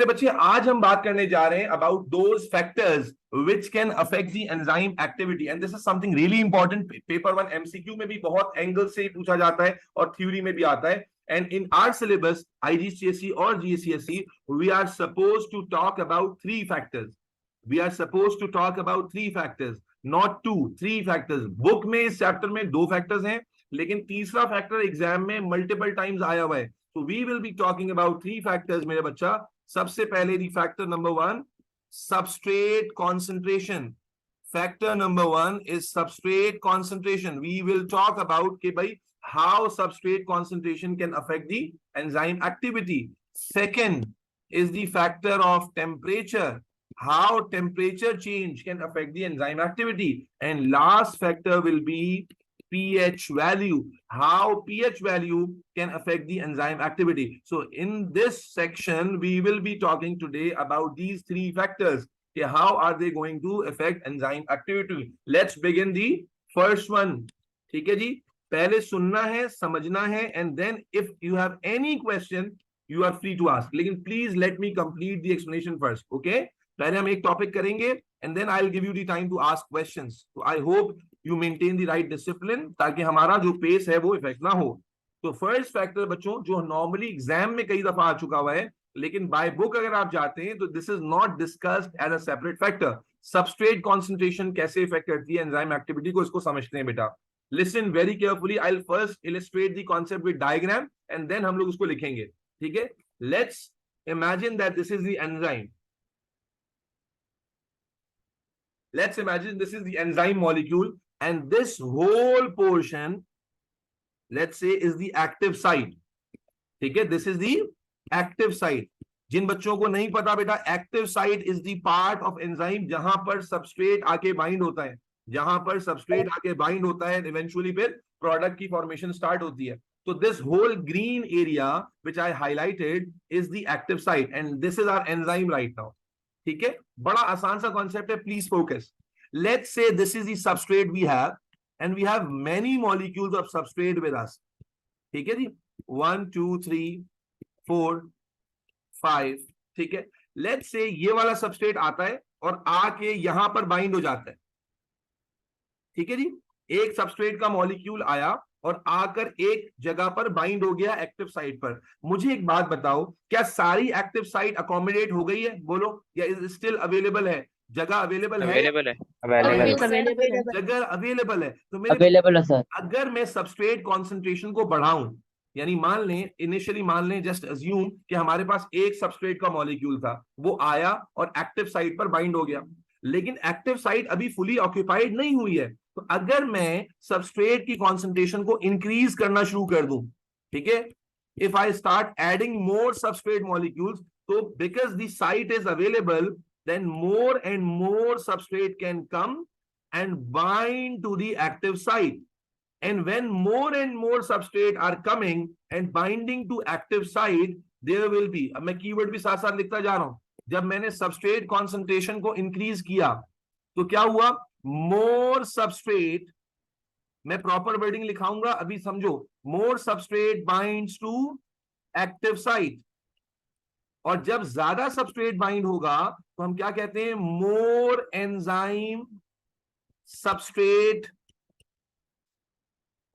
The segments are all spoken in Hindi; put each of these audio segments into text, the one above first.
बच्चे आज हम बात करने जा रहे हैं about those factors which can affect the enzyme activity and this is something really important. Paper 1 MCQ में भी बहुत एंगल से पूछा जाता है और थ्योरी में भी आता है. And in our syllabus, IGCSE or GCSE, we are supposed to talk about three factors. We are supposed to talk about three factors, not two, three factors. Book में इस चैप्टर में 2 फैक्टर्स हैं, लेकिन तीसरा फैक्टर एग्जाम में मल्टीपल टाइम्स आया हुआ है. So we will be talking about 3 factors, मेरे बच्चा. सबसे पहले the factor number 1, substrate concentration. Factor number 1 is substrate concentration. We will talk about कि भाई how substrate concentration can affect the enzyme activity. Second is the factor of temperature, how temperature change can affect the enzyme activity. And last factor will be pH value, how pH value can affect the enzyme activity. So in this section, we will be talking today about these 3 factors. Okay, how are they going to affect enzyme activity? Let's begin the first one. ठीक है जी, पहले सुनना है, समझना है, and then if you have any question, you are free to ask. लेकिन please let me complete the explanation first. Okay? पहले हम एक टॉपिक करेंगे and then I'll give you the time to ask questions. So I hope you maintain the right discipline ताकि हमारा जो पेस है वो इफेक्ट ना हो. तो फर्स्ट फैक्टर बच्चों जो नॉर्मली एग्जाम में कई दफा आ चुका हुआ है, लेकिन बाय बुक अगर आप जाते हैं तो this is not discussed as a separate factor. Substrate concentration कैसे इफेक्ट करती है एंजाइम एक्टिविटी को, इसको समझते हैं बेटा. Listen very carefully. I will first illustrate the concept with diagram and then हम लोग उसको लिखेंगे. ठीक है, let's imagine that this is the enzyme. Let's imagine this is the enzyme molecule and this whole portion, let's say, is the active site. ठीक है, this is the active site. जिन बच्चों को नहीं पता बेटा, active site is the part of enzyme जहां पर substrate आके bind होता है, जहां पर substrate आके bind होता है, eventually फिर product की formation start होती है. So this whole green area which I highlighted is the active site and this is our enzyme right now. ठीक है, बड़ा आसान सा कॉन्सेप्ट है, please focus. Let's say this is the substrate we have and we have many molecules of substrate with us. ठीक है जी, 1 2 3 4 5. ठीक है, लेट्स से ये वाला सबस्ट्रेट आता है और आके यहां पर बाइंड हो जाता है. ठीक है जी, एक सबस्ट्रेट का मॉलिक्यूल आया और आकर एक जगह पर बाइंड हो गया एक्टिव साइट पर. मुझे एक बात बताओ, क्या सारी एक्टिव साइट अकोमोडेट हो गई है? बोलो, या इज स्टिल अवेलेबल है? जगह अवेलेबल है? जगह अवेलेबल है. तो मेरे अवेलेबल है सर. अगर मैं सबस्ट्रेट कॉन्सेंट्रेशन को बढ़ाऊं, यानी मान लें, इनिशियली मान लें, जस्ट अज्यूम कि हमारे पास एक सबस्ट्रेट का मॉलिक्यूल था, वो आया और एक्टिव साइट पर बाइंड हो गया, लेकिन एक्टिव साइट अभी फुली ऑक्यूपाइड नहीं हुई है. तो अगर मैं सबस्ट्रेट की कॉन्सेंट्रेशन को इंक्रीज करना शुरू कर दूं, ठीक है, if I start adding more substrate molecules, तो because the site is available, then more and more substrate can come and bind to the active site. And when more and more substrate are coming and binding to active site, there will be, अब मैं कीवर्ड भी साथ साथ लिखता जा रहा हूं, जब मैंने सबस्ट्रेट कॉन्सेंट्रेशन को इंक्रीज किया तो क्या हुआ? मोर सबस्ट्रेट, मैं प्रॉपर वर्डिंग लिखाऊंगा अभी समझो, more substrate binds to active site. और जब ज्यादा सबस्ट्रेट बाइंड होगा तो हम क्या कहते हैं? More enzyme substrate,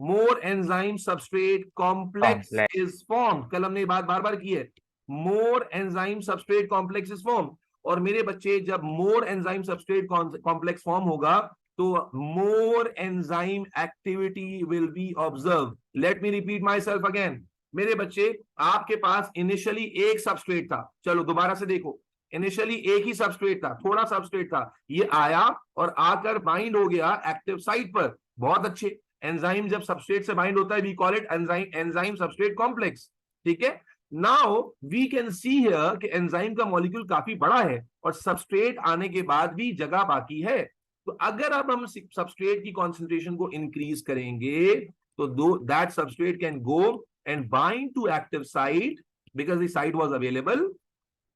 more enzyme substrate complex is form. कल हमने बात बार बार की है, more enzyme substrate complex is form. और मेरे बच्चे, जब more enzyme substrate complex form होगा तो more enzyme activity will be observe. Let me repeat myself again. मेरे बच्चे, आपके पास इनिशियली एक सबस्ट्रेट था, चलो दोबारा से देखो, इनिशियली एक ही सबस्ट्रेट था, थोड़ा सबस्ट्रेट था, ये आया और आकर बाइंड हो गया एक्टिव साइट पर. बहुत अच्छे. एंजाइम जब सबस्ट्रेट से बाइंड होता है, we call it enzyme substrate complex. ठीक है, now we can see here कि एंजाइम का मॉलिक्यूल काफी बड़ा है और सबस्ट्रेट आने के बाद भी जगह बाकी है. तो अगर अब हम सबस्ट्रेट की कॉन्सेंट्रेशन को इंक्रीज करेंगे तो that substrate can go and bind to active site because the site was available,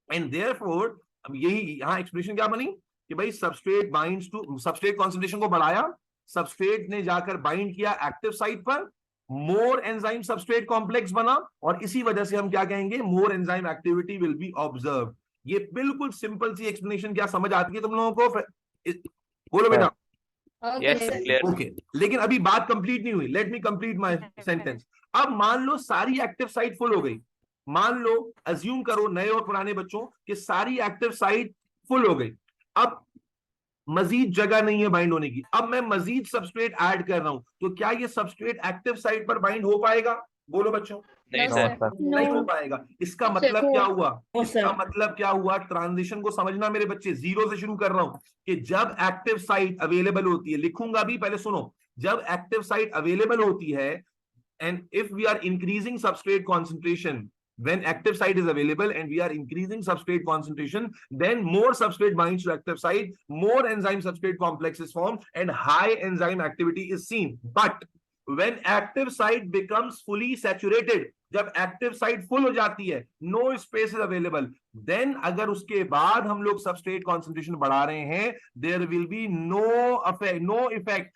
and therefore अब यही यहां एक्सप्रेशन क्या बनी कि भाई substrate binds to, substrate concentration को बढ़ाया, सबस्ट्रेट ने जाकर बाइंड किया एक्टिव साइट पर, मोर एंजाइम सबस्ट्रेट कॉम्प्लेक्स बना, और इसी वजह से हम क्या कहेंगे? More enzyme activity will be observe. ये बिल्कुल सिंपल सी एक्सप्लेनेशन, क्या समझ आती है तुम लोगों को? बोलो बेटा। Yes clear. ओके, लेकिन अभी बात कंप्लीट नहीं हुई, let me complete my sentence. अब मान लो सारी एक्टिव साइट फुल हो गई, मान लो, अज्यूम करो नए और पुराने बच्चों कि सारी एक्टिव साइट फुल हो गई। अब मजीद जगह नहीं है बाइंड होने की, अब मैं मजीद सबस्ट्रेट ऐड कर रहा हूं, तो क्या ये सबस्ट्रेट एक्टिव साइट पर बाइंड हो पाएगा? बोलो बच्चों। नहीं सर। नहीं हो पाएगा। इसका मतलब क्या हुआ? इसका मतलब क्या हुआ? ट्रांजिशन को समझना मेरे बच्चे, जीरो से शुरू कर रहा हूं कि जब एक्टिव साइट अवेलेबल होती है, लिखूंगा भी, पहले सुनो। जब एक्टिव साइट अवेलेबल होती है, and if we are increasing substrate concentration, when active site is available and we are increasing substrate concentration, then more substrate binds to active site, more enzyme substrate complex is formed and high enzyme activity is seen. But when active site becomes fully saturated, जब एक्टिव साइट फुल हो जाती है, no space is available, then अगर उसके बाद हम लोग सबस्ट्रेट कॉन्सेंट्रेशन बढ़ा रहे हैं, there will be no effect,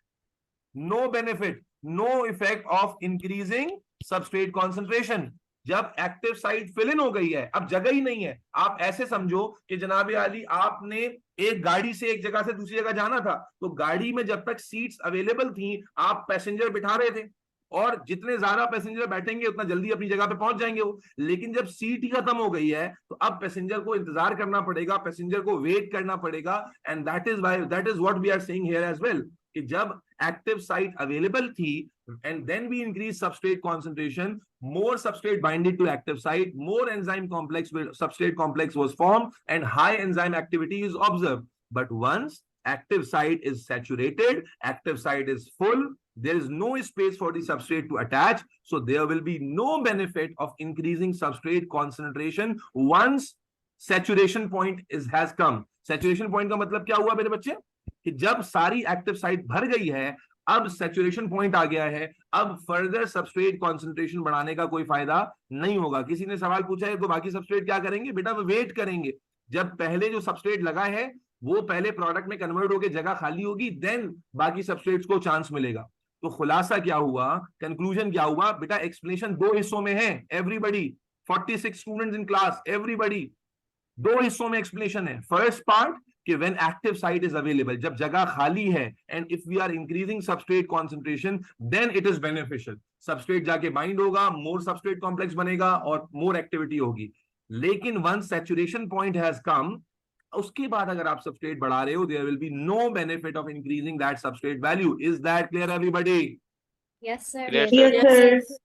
no benefit, no effect of increasing substrate concentration. जब एक्टिव साइट फिल इन हो गई है, अब जगह ही नहीं है। आप ऐसे समझो कि जनाब आली, आपने एक गाड़ी से एक जगह से दूसरी जगह जाना था, तो गाड़ी में जब तक सीट्स अवेलेबल थी, आप पैसेंजर बिठा रहे थे, और जितने ज्यादा पैसेंजर बैठेंगे उतना जल्दी अपनी जगह पे पहुंच जाएंगे वो। लेकिन जब सीट ही खत्म हो गई है, तो अब पैसेंजर को इंतजार करना पड़ेगा, पैसेंजर को वेट करना पड़ेगा। And that is what we are saying here as well, कि जब एक्टिव साइट अवेलेबल थी and then we increase substrate concentration, more substrate binded to active site, more enzyme complex substrate complex was formed and high enzyme activity is observed. But once active site is saturated, active site is full, there is no space for the substrate to attach, so there will be no benefit of increasing substrate concentration once saturation point has come. Saturation point का मतलब क्या हुआ मेरे बच्चे? कि जब सारी एक्टिव साइट भर गई है, अब सैचुरेशन पॉइंट आ गया है, अब फर्दर सबस्ट्रेट कॉन्सेंट्रेशन बढ़ाने का कोई फायदा नहीं होगा। किसी ने सवाल पूछा है तो बाकी सबस्ट्रेट क्या करेंगे? बेटा वो वेट करेंगे, जब पहले जो सबस्ट्रेट लगा है वो पहले प्रोडक्ट में कन्वर्ट होकर जगह खाली होगी, देन बाकी सबस्ट्रेट्स को चांस मिलेगा। तो खुलासा क्या हुआ, कंक्लूजन क्या हुआ बेटा? एक्सप्लेनेशन दो हिस्सों में है, everybody 46 students in class, everybody, दो हिस्सों में एक्सप्लेनेशन है। फर्स्ट पार्ट कि when active site is available, जब जगह खाली है, and if we are increasing substrate concentration, then it is beneficial. substrate जाके bind होगा, more substrate complex बनेगा और more activity होगी। लेकिन once saturation point has come, उसके बाद अगर आप substrate बढ़ा रहे हो, there will be no benefit of increasing that substrate value. Is that clear everybody? Yes sir. Yes, sir.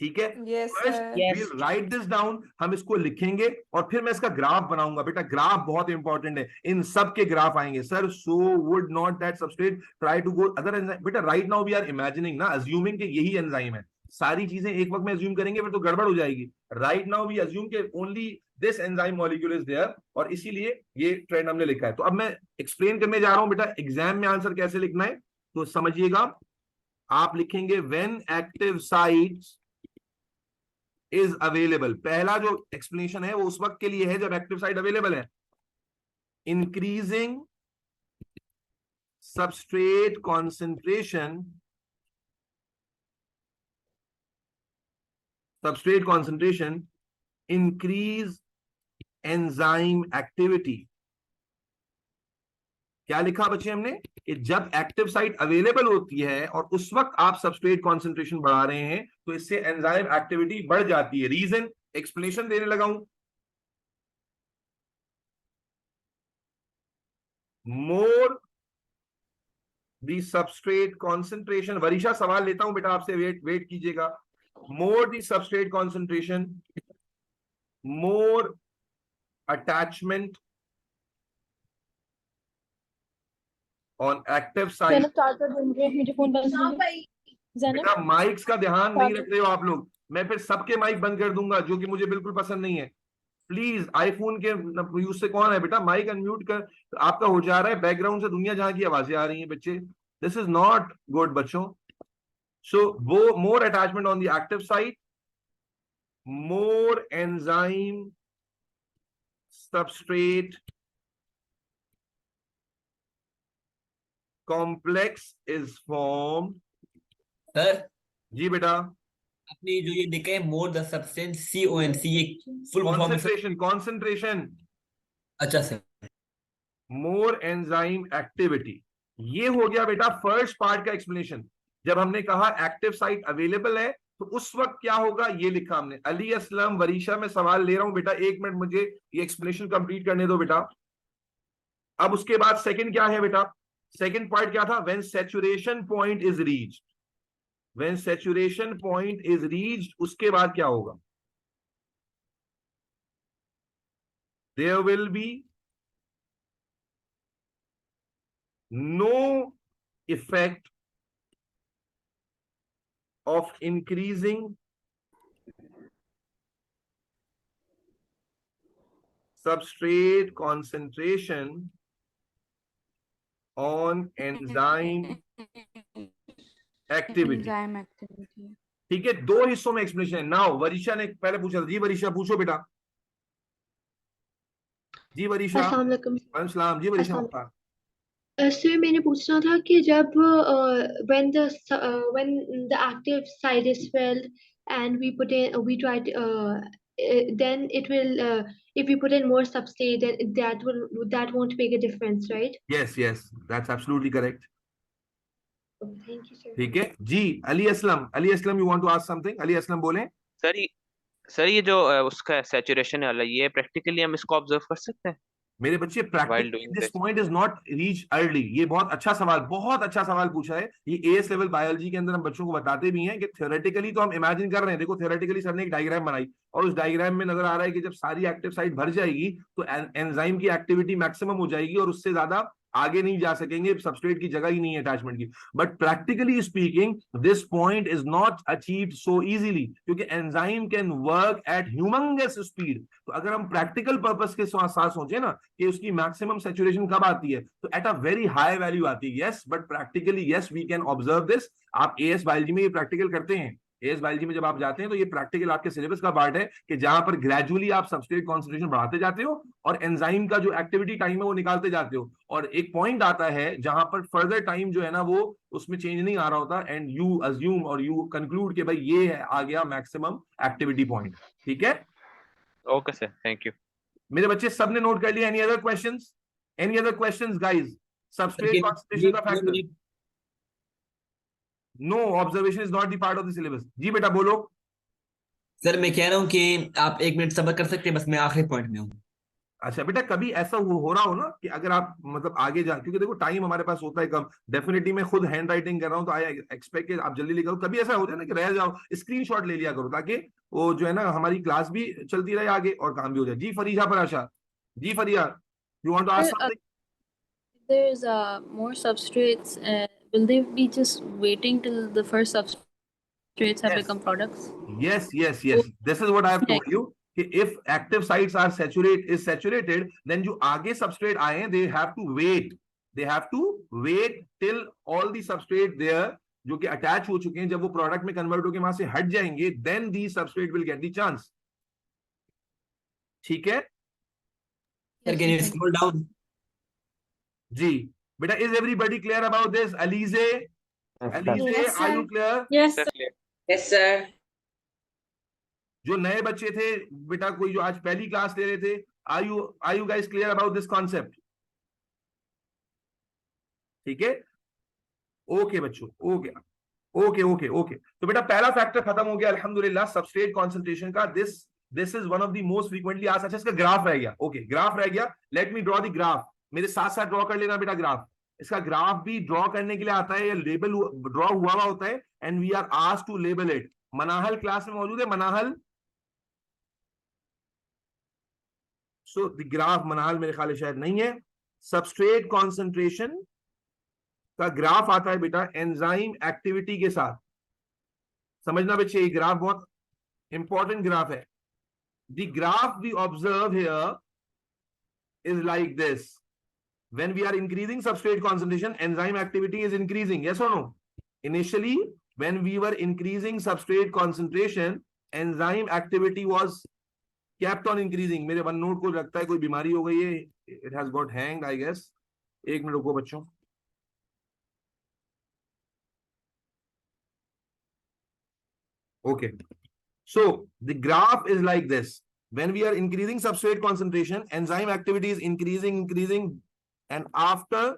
ठीक है। Yes, first sir. we'll write this down, हम इसको लिखेंगे और फिर मैं इसका ग्राफ बनाऊंगा। बेटा ग्राफ बहुत इंपॉर्टेंट है, इन सब के ग्राफ आएंगे। Sir so would not that substrate try to go other enzyme? बेटा right now we are imagining ना, अज्यूमिंग कि यही एंजाइम है। सारी चीजें एक वक्त में अज्यूम करेंगे फिर तो गड़बड़ हो जाएगी। राइट नाउ वी अज्यूम के only this enzyme molecule is there, और इसीलिए ये ट्रेंड हमने लिखा है। तो अब मैं एक्सप्लेन करने जा रहा हूं बेटा एग्जाम में आंसर कैसे लिखना है, तो समझिएगा। आप लिखेंगे when active sites is available, पहला जो एक्सप्लेनेशन है वो उस वक्त के लिए है जब एक्टिव साइट अवेलेबल है। Increasing substrate concentration, substrate concentration increase enzyme activity. क्या लिखा बच्चे हमने? कि जब एक्टिव साइट अवेलेबल होती है और उस वक्त आप सबस्ट्रेट कॉन्सेंट्रेशन बढ़ा रहे हैं, तो इससे एंजाइम एक्टिविटी बढ़ जाती है। रीजन एक्सप्लेनेशन देने लगा हूं। More the substrate concentration, Varisha सवाल लेता हूं बेटा आपसे, वेट कीजिएगा। More the substrate concentration, more attachment on active site. बेटा माइक्स का ध्यान नहीं रख रहे हो आप लोग, मैं फिर सबके माइक बंद कर दूंगा, जो कि मुझे बिल्कुल पसंद नहीं है। प्लीज, आईफोन के यूज से कौन है बेटा? माइक अनम्यूट कर, आपका हो जा रहा है, बैकग्राउंड से दुनिया जहां की आवाजें आ रही हैं बच्चे, दिस इज नॉट गुड बच्चों। सो वो more attachment on the active site, more enzyme substrate complex is form. Sir जी बेटा। अपनी जो ये लिखा है मोर द सब्सटेंस CONC, ये फुल फॉर्म कॉन्सेंट्रेशन, कॉन्सेंट्रेशन अच्छा सर। More enzyme activity. ये हो गया बेटा फर्स्ट पार्ट का एक्सप्लेनेशन। जब हमने कहा एक्टिव साइट अवेलेबल है तो उस वक्त क्या होगा ये लिखा हमने। अली असलम वरीशा, मैं सवाल ले रहा हूं बेटा, एक मिनट मुझे ये एक्सप्लेनेशन कंप्लीट करने दो बेटा। अब उसके बाद सेकंड क्या है बेटा? सेकंड पार्ट क्या था? When saturation point is reached, when saturation point is reached उसके बाद क्या होगा? There will be no effect of increasing substrate concentration on enzyme activity। Enzyme activity. ठीक है, दो हिस्सों में एक्सप्लेनेशन है। नाउ वरीशा ने पहले पूछा था, जी वरीशा पूछो बेटा। जी वरीशा। अस्सलाम वालेकुम। वालेकुम सलाम। जी वरीशा अस्सलाम मुख्तार। सर, मैंने पूछना था कि जब when the active site is filled and we try to, then it will, if we put in more substrate, then that won't make a difference, right? Yes yes, that's absolutely correct. Okay, thank you, sir. ठीक है जी। Ali Aslam, Ali Aslam you want to ask something? Ali Aslam बोलें। सर ये सर ये जो उसका सैचुरेशन वाला ये प्रैक्टिकली हम इसको ऑब्जर्व कर सकते हैं मेरे बच्चे, while practically doing this this? Point is not reach early. ये बहुत अच्छा सवाल, बहुत अच्छा सवाल पूछा है। ये एएस लेवल बायोलॉजी के अंदर हम बच्चों को बताते भी हैं कि थियोरेटिकली तो हम इमेजिन कर रहे हैं। देखो थियोरेटिकली सर ने एक डायग्राम बनाई और उस डायग्राम में नजर आ रहा है कि जब सारी एक्टिव साइट भर जाएगी तो एंजाइम की एक्टिविटी मैक्सिमम हो जाएगी और उससे ज्यादा आगे नहीं जा सकेंगे, सबस्ट्रेट की जगह ही नहीं है अटैचमेंट की। But practically speaking this point is not achieved so easily, क्योंकि enzyme can work at humongous speed. तो अगर हम प्रैक्टिकल पर्पस के साथ सोचे ना कि उसकी मैक्सिमम सैचुरेशन कब आती है, तो at a very high value आती है। Yes, but practically yes we can observe this. आप एएस बायोलॉजी में ये प्रैक्टिकल करते हैं। एएस बायोलॉजी में जब आप जाते हैं तो ये प्रैक्टिकल आपके सिलेबस का पार्ट है कि जहां पर ग्रेजुअली आप सबस्ट्रेट कॉन्सेंट्रेशन बढ़ाते जाते हो और एंजाइम का जो एक्टिविटी टाइम है वो निकालते जाते हो, और एक पॉइंट आता है जहां पर फर्दर टाइम जो है ना वो उसमें चेंज नहीं आ रहा होता, एंड यू अज्यूम और यू कंक्लूड कि भाई ये है आ गया मैक्सिमम एक्टिविटी पॉइंट। ठीक है ओके सर, थैंक यू। मेरे बच्चे, सबने नोट कर लिया? Any other questions? Any other questions guys? Substrate concentration का factor. No, observation is not the part of the syllabus. जी बेटा बोलो। सर मैं कह रहा हूँ कि आप 1 मिनट सब्र कर सकते हैं, बस मैं आखिरी पॉइंट में हूँ। अच्छा बेटा, कभी ऐसा हो रहा हो ना कि अगर आप मतलब आगे जा, क्योंकि देखो टाइम हमारे पास होता है कम। डेफिनेटली मैं खुद हैंड राइटिंग कर रहा हूं तो आई एक्सपेक्ट कि आप जल्दी लिखो। कभी ऐसा होता है ना कि रह जाओ, स्क्रीनशॉट ले लिया करो ताकि वो जो है ना हमारी क्लास भी चलती रहे आगे और काम भी हो जाए। जी फरीहा पर आशा। जी Fariha, you want to ask something? There's more substrates. Will they be just waiting till the first substrates have Yes. become products? Yes. This is what I have told you. कि if active sites are saturated, then जो आगे substrate आए they have to wait. They have to wait till all the substrate there जो कि attach हो चुके हैं, जब वो product में convert होके वहां से हट जाएंगे, then the substrate will get the chance. ठीक है sir can you scroll down? जी बेटा, is everybody clear about this? Alize, Yes, are sir. you clear? Yes, sir sir. Yes, sir. जो नए बच्चे थे बेटा, कोई जो आज पहली क्लास ले रहे थे, are you guys clear about this concept? ठीक है, ओके बच्चों, ओके। तो बेटा पहला फैक्टर खत्म हो गया अल्हम्दुलिल्लाह, सबस्ट्रेट कॉन्सेंट्रेशन का। This is one of the most frequently asked. अच्छा, इसका ग्राफ रह गया। ओके, ग्राफ रह गया। Let me draw the graph. मेरे साथ साथ ड्रॉ कर लेना बेटा ग्राफ। इसका ग्राफ भी ड्रॉ करने के लिए आता है, या लेबल ड्रॉ हुआ होता है, and we are asked to label it. Manahil class में मौजूद है? मनाहल, सो द ग्राफ मनाहल मेरे ख्याल शायद नहीं है। सबस्ट्रेट कॉन्सेंट्रेशन का ग्राफ आता है बेटा एंजाइम एक्टिविटी के साथ। समझना बच्चे, ये ग्राफ बहुत इंपॉर्टेंट ग्राफ है। The graph we observe here is like this. when we are increasing substrate concentration, enzyme activity is increasing, yes or no? Initially when we were increasing substrate concentration, enzyme activity was kept on increasing. मेरे वन नोट को लगता है कोई बीमारी हो गई है, it has got hanged I guess। एक मिनट रुको बच्चों। Okay, so the graph is like this। when we are increasing substrate concentration, enzyme activity is increasing, and after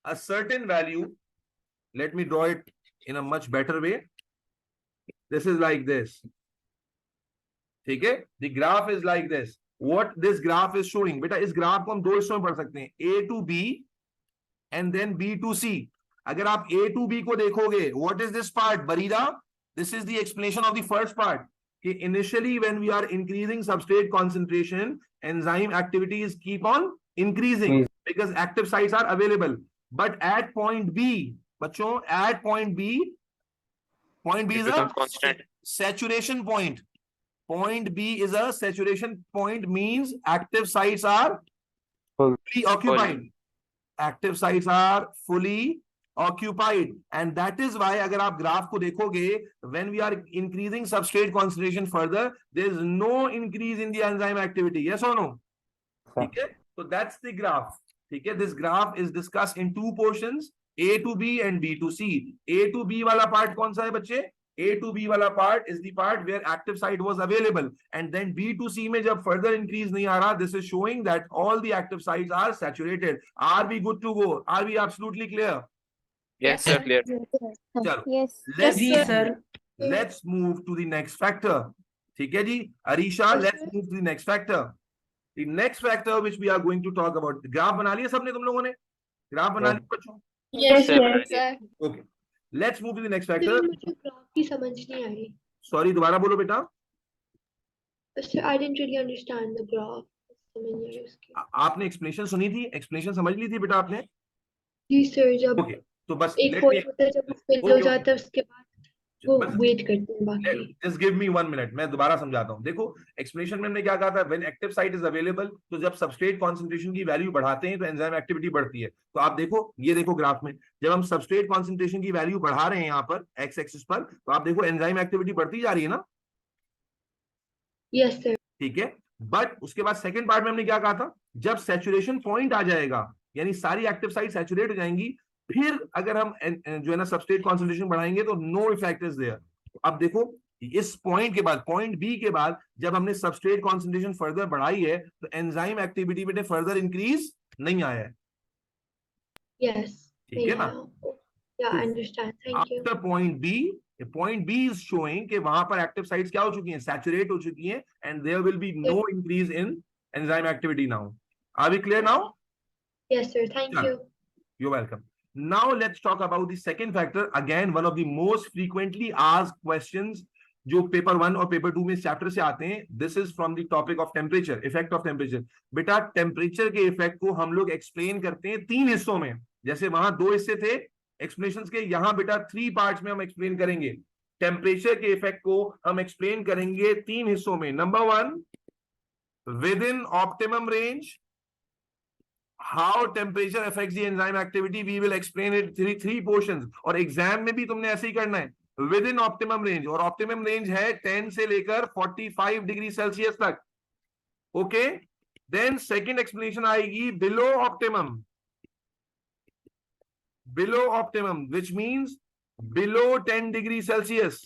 a certain value, let me draw it in a much better way. This is like this. Okay, the graph is like this. What this graph is showing, beta, इस graph को हम दो हिस्सों में पढ़ सकते हैं, A to B and then B to C. अगर आप A to B को देखोगे, what is this part, Barida? This is the explanation of the first part. कि initially when we are increasing substrate concentration, enzyme activities keep on increasing because active sites are available. But at point B, बच्चों, at point B is a constant. saturation point. Point B is a saturation point, means active sites are fully occupied. Active sites are fully occupied, and that is why अगर आप ग्राफ को देखोगे, when we are increasing substrate concentration further, there is no increase in the enzyme activity. Yes or no? ठीक है, so that's the graph. ठीक है, this graph is discussed in two portions, A to B and B to C. A to B वाला part कौन सा है बच्चे? A to B वाला part is the part where active site was available, and then B to C में जब further increase नहीं आ रहा, this is showing that all the active sites are saturated. Are we good to go? Are we absolutely clear? Yes, sir, clear. चलो, Yes. let's move to the next factor. ठीक है जी, Arisha, let's move to the next factor. The next factor which we are going to talk about. Graph बना लिया सबने, तुम लोगों ने ग्राफ बना लिया बच्चों? Yes, Yes, sir. Okay, let's move to the next factor. मुझे graph की समझ नहीं आई. Sorry, दोबारा बोलो बेटा. Sir, I didn't really understand the graph. समझ नहीं आई उसकी. आपने explanation सुनी थी, explanation समझ ली थी बेटा आपने? जी सर, जब Okay, तो बस एक let point me- होता है, जब fill Okay, हो okay. जाता है उसके बाद वो बस- वेट करते हैं बाकी. Just give me 1 minute, मैं दोबारा समझाता हूँ. देखो, एक्सप्लेनेशन में हमने क्या कहा था, when active site is available, तो जब सबस्ट्रेट कॉन्सेंट्रेशन की वैल्यू बढ़ाते हैं तो एंजाइम एक्टिविटी बढ़ती है. तो आप देखो, ये देखो ग्राफ में, जब हम सबस्ट्रेट कॉन्सेंट्रेशन की वैल्यू बढ़ा रहे हैं यहाँ पर एक्स एक्सिस पर, तो आप देखो एंजाइम एक्टिविटी बढ़ती जा रही है ना. Yes sir. ठीक है, बट उसके बाद सेकंड पार्ट में हमने क्या कहा था, जब सैचुरेशन पॉइंट आ जाएगा, यानी सारी एक्टिव साइट सैचुरेट हो जाएंगी, फिर अगर हम जो है ना सबस्ट्रेट कॉन्सेंट्रेशन बढ़ाएंगे तो नो इफेक्ट इज देयर. अब देखो, इस पॉइंट के बाद, पॉइंट बी के बाद जब हमने सबस्ट्रेट कॉन्सेंट्रेशन फर्दर बढ़ाई है, तो एंजाइम एक्टिविटी में फर्दर इंक्रीज नहीं आया है. Yes. ठीक है ना. Yeah, I understand. Thank you. After point B is showing कि वहां पर एक्टिव साइट्स क्या हो चुकी हैं, सैचुरेट हो चुकी हैं, and there will be no increase in enzyme activity now. Are we clear now? Yes sir. Thank you. You're welcome. Now let's talk about the second factor. Again, one of the most frequently asked questions जो पेपर 1 और पेपर 2 में चैप्टर से आते हैं. This is from the topic of temperature, effect of temperature. बेटा, टेम्परेचर के इफेक्ट को हम लोग एक्सप्लेन करते हैं 3 हिस्सों में. जैसे वहां 2 हिस्से थे एक्सप्लेनेशंस के, यहां बेटा 3 पार्ट्स में हम एक्सप्लेन करेंगे. टेम्परेचर के इफेक्ट को हम एक्सप्लेन करेंगे 3 हिस्सों में. Number 1, with in optimum range, how temperature affects the enzyme activity, we will explain it three portions. और एग्जाम में भी तुमने ऐसे ही करना है, विद इन ऑप्टिमम रेंज, और ऑप्टिमम रेंज है 10 से लेकर 45 डिग्री सेल्सियस तक. ओके, देन सेकंड एक्सप्लेनेशन आएगी below optimum, which means below 10 degree Celsius.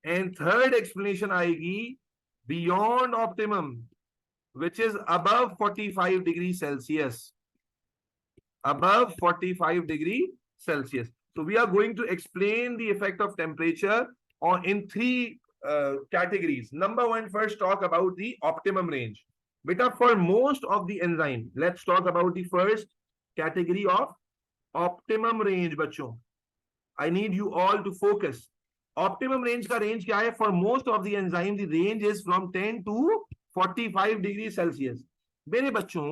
And third explanation आएगी beyond optimum, which is above 45 degrees Celsius. Above 45 degree Celsius. So we are going to explain the effect of temperature in 3 categories. Number 1, first talk about the optimum range. Beta, for most of the enzyme, let's talk about the first category of optimum range, बच्चों. I need you all to focus. Optimum range का range क्या है? For most of the enzyme, the range is from 10 to 45 degrees Celsius. मेरे बच्चों,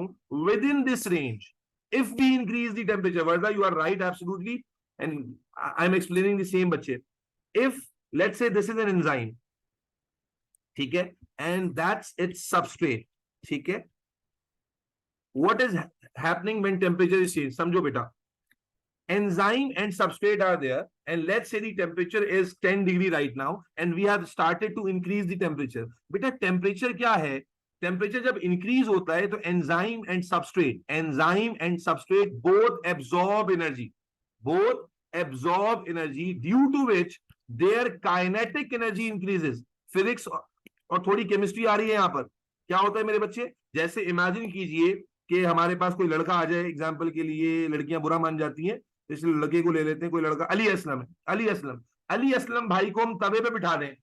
within this range, if we increase the temperature, Varda, you are right, absolutely, and I'm explaining the same, बच्चे. If, let's say this is an enzyme, ठीक है, and that's its substrate, ठीक है, what is happening when temperature is changed? समझो बेटा, enzyme and substrate are there, and let's say the temperature is 10 degree right now, and we have started to increase the temperature. बेटा, temperature क्या है? Temperature जब increase होता है तो enzyme and substrate both absorb energy, due to which there kinetic energy increases. Physics और थोड़ी केमिस्ट्री आ रही है यहाँ पर। क्या होता है मेरे बच्चे, जैसे इमेजिन कीजिए कि हमारे पास कोई लड़का आ जाए, एग्जाम्पल के लिए लड़कियां बुरा मान जाती हैं, इसलिए लड़के को ले लेते हैं, कोई लड़का अली असलम है, अली असलम भाई को हम तवे पे बिठा दें,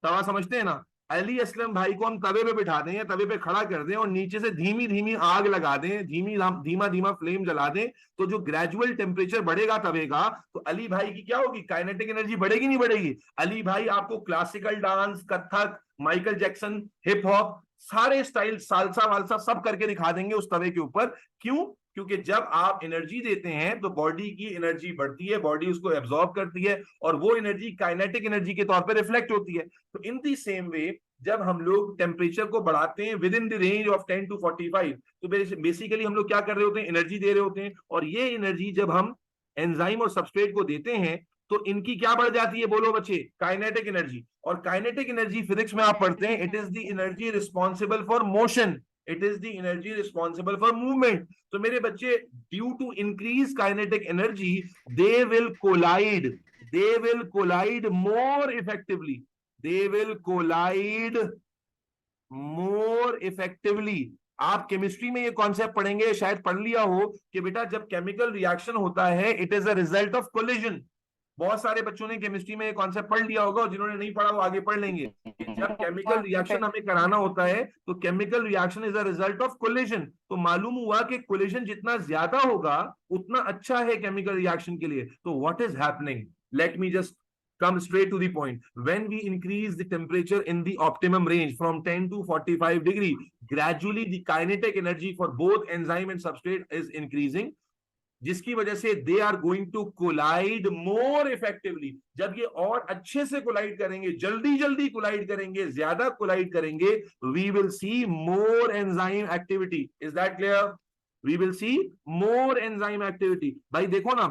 तवा समझते हैं ना, अली असलम भाई को हम तवे पे बिठा दें या तवे पे खड़ा कर दें और नीचे से धीमी धीमी आग लगा दें, धीमा धीमा फ्लेम जला दें, तो जो ग्रेजुअल टेम्परेचर बढ़ेगा तवे का, तो अली भाई की क्या होगी, काइनेटिक एनर्जी बढ़ेगी नहीं बढ़ेगी? अली भाई आपको classical dance, Kathak, Michael Jackson, hip hop, सारे स्टाइल, सालसा वालसा सब करके दिखा देंगे उस तवे के ऊपर। क्यों? क्योंकि जब आप एनर्जी देते हैं तो बॉडी की एनर्जी बढ़ती है, बॉडी उसको एब्जॉर्ब करती है और वो एनर्जी काइनेटिक एनर्जी के तौर पर रिफ्लेक्ट होती है। तो इन दी सेम वे जब हम लोग टेम्परेचर को बढ़ाते हैं with in the range of 10 to 45, तो बेसिकली हम लोग क्या कर रहे होते हैं, एनर्जी दे रहे होते हैं। और ये एनर्जी जब हम एंजाइम और सबस्ट्रेट को देते हैं तो इनकी क्या बढ़ जाती है, बोलो बच्चे, काइनेटिक एनर्जी। और काइनेटिक एनर्जी फिजिक्स में आप पढ़ते हैं, it is the energy responsible for motion, it is the energy responsible for movement. तो मेरे बच्चे, due to increase kinetic energy they will collide more effectively, they will collide more effectively. आप केमिस्ट्री में ये कॉन्सेप्ट पढ़ेंगे, शायद पढ़ लिया हो कि बेटा जब केमिकल रिएक्शन होता है it is a result of collision. बहुत सारे बच्चों ने केमिस्ट्री में ये कॉन्सेप्ट पढ़ लिया होगा और जिन्होंने नहीं पढ़ा वो आगे पढ़ लेंगे। जब केमिकल रिएक्शन हमें कराना होता है तो chemical reaction is a result of collision. तो मालूम हुआ कि कोलिजन जितना ज्यादा होगा उतना अच्छा है केमिकल रिएक्शन के लिए। तो what is happening, let me just come straight to the point. When we increase the temperature in the optimum range from 10 to 45 degree, gradually the kinetic energy for both enzyme and substrate is increasing, जिसकी वजह से they are going to collide more effectively। जब ये और अच्छे से कोलाइड करेंगे, जल्दी जल्दी कोलाइड करेंगे, ज्यादा कोलाइड करेंगे, we will see more enzyme activity। Is that clear? We will see more enzyme activity। भाई देखो ना,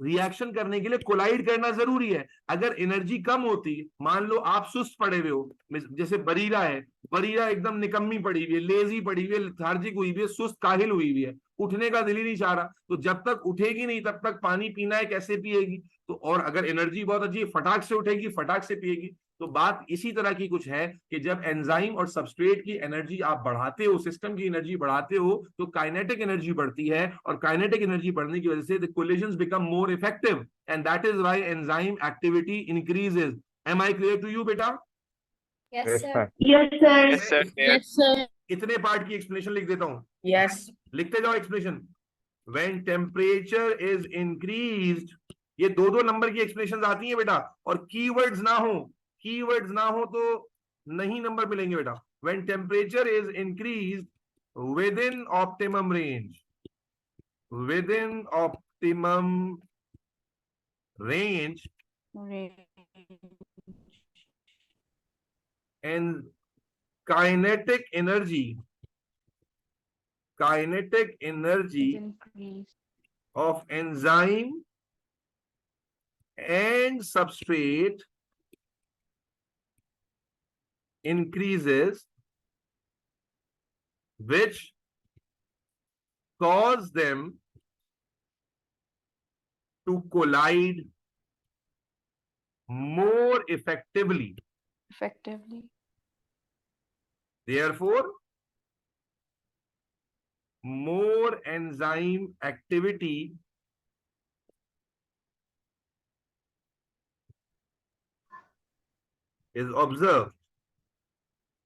रिएक्शन करने के लिए कोलाइड करना जरूरी है। अगर एनर्जी कम होती, मान लो आप सुस्त पड़े हुए हो, जैसे बरीरा है, बरीरा एकदम निकम्मी पड़ी हुई है, लेजी पड़ी हुई है, लेथार्जिक हुई हुई है, सुस्त काहिल हुई हुई है, उठने का दिल ही नहीं चाह रहा, तो जब तक उठेगी नहीं तब तक पानी पीना है, कैसे पिएगी? तो और अगर एनर्जी बहुत अच्छी है, फटाक से उठेगी, फटाक से पिएगी। तो बात इसी तरह की कुछ है कि जब एंजाइम और सबस्ट्रेट की एनर्जी आप बढ़ाते हो, सिस्टम की एनर्जी बढ़ाते हो, तो काइनेटिक एनर्जी बढ़ती है और काइनेटिक एनर्जी बढ़ने की वजह से the collisions become more effective and that is why enzyme activity increases. Am I clear to you बेटा? Yes, sir. Yes, sir. Yes, sir. Yes, sir. इतने पार्ट की एक्सप्लेनेशन लिख देता हूं, Yes. लिखते जाओ explanation. When temperature is increased, ये दो दो नंबर की एक्सप्लेनेशन आती है बेटा, और कीवर्ड्स ना हो तो नहीं नंबर मिलेंगे बेटा। When temperature is increased with in optimum range, with in optimum range and kinetic energy of enzyme and substrate increases, which cause them to collide more effectively. Therefore, more enzyme activity is observed।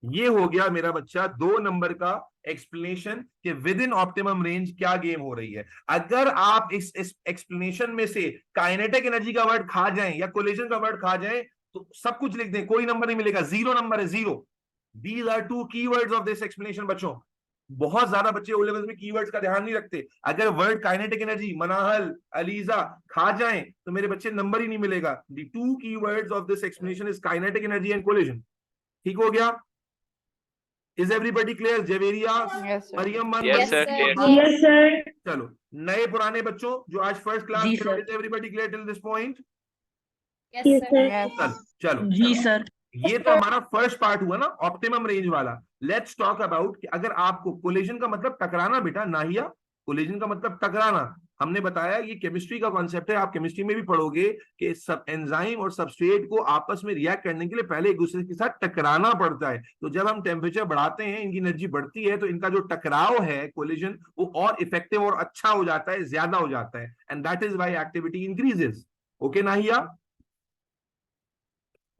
ये हो गया मेरा बच्चा 2 नंबर का एक्सप्लेनेशन कि विद इन ऑप्टिमम रेंज क्या गेम हो रही है। अगर आप इस एक्सप्लेनेशन में से काइनेटिक एनर्जी का वर्ड खा जाएं या कोलिजन का वर्ड खा जाएं तो सब कुछ लिख दें, कोई नंबर नहीं मिलेगा, 0 नंबर है, 0। These are 2 keywords of this explanation बच्चों। बहुत ज्यादा बच्चे ओ लेवल्स में कीवर्ड्स का ध्यान नहीं रखते। अगर वर्ड काइनेटिक एनर्जी, मनाहल, अलीजा खा जाएं तो मेरे बच्चे नंबर ही नहीं मिलेगा। The 2 keywords of this explanation is kinetic energy and collision। ठीक हो गया? Is everybody clear? Javeria, Maryam, Yes, sir. Yes, sir. चलो नए पुराने बच्चों जो आज फर्स्ट क्लास, जी, sir. is everybody clear till this point? Yes, Yes, sir. sir. चलो जी सर। ये तो हमारा फर्स्ट पार्ट हुआ ना ऑप्टिमम रेंज वाला। लेट्स टॉक अबाउट कि अगर आपको कोलिजन का मतलब टकराना बेटा, नाहिया, कोलिजन का मतलब टकराना। हमने बताया ये केमिस्ट्री का कॉन्सेप्ट है, आप केमिस्ट्री में भी पढ़ोगे कि सब एंजाइम और सबस्ट्रेट को आपस में रिएक्ट करने के लिए पहले एक दूसरे के साथ टकराना पड़ता है। तो जब हम टेम्परेचर बढ़ाते हैं, इनकी एनर्जी बढ़ती है, तो इनका जो टकराव है, कोलिजन, वो और इफेक्टिव और अच्छा हो जाता है, ज्यादा हो जाता है, and that is why activity increases. Okay Nahiya,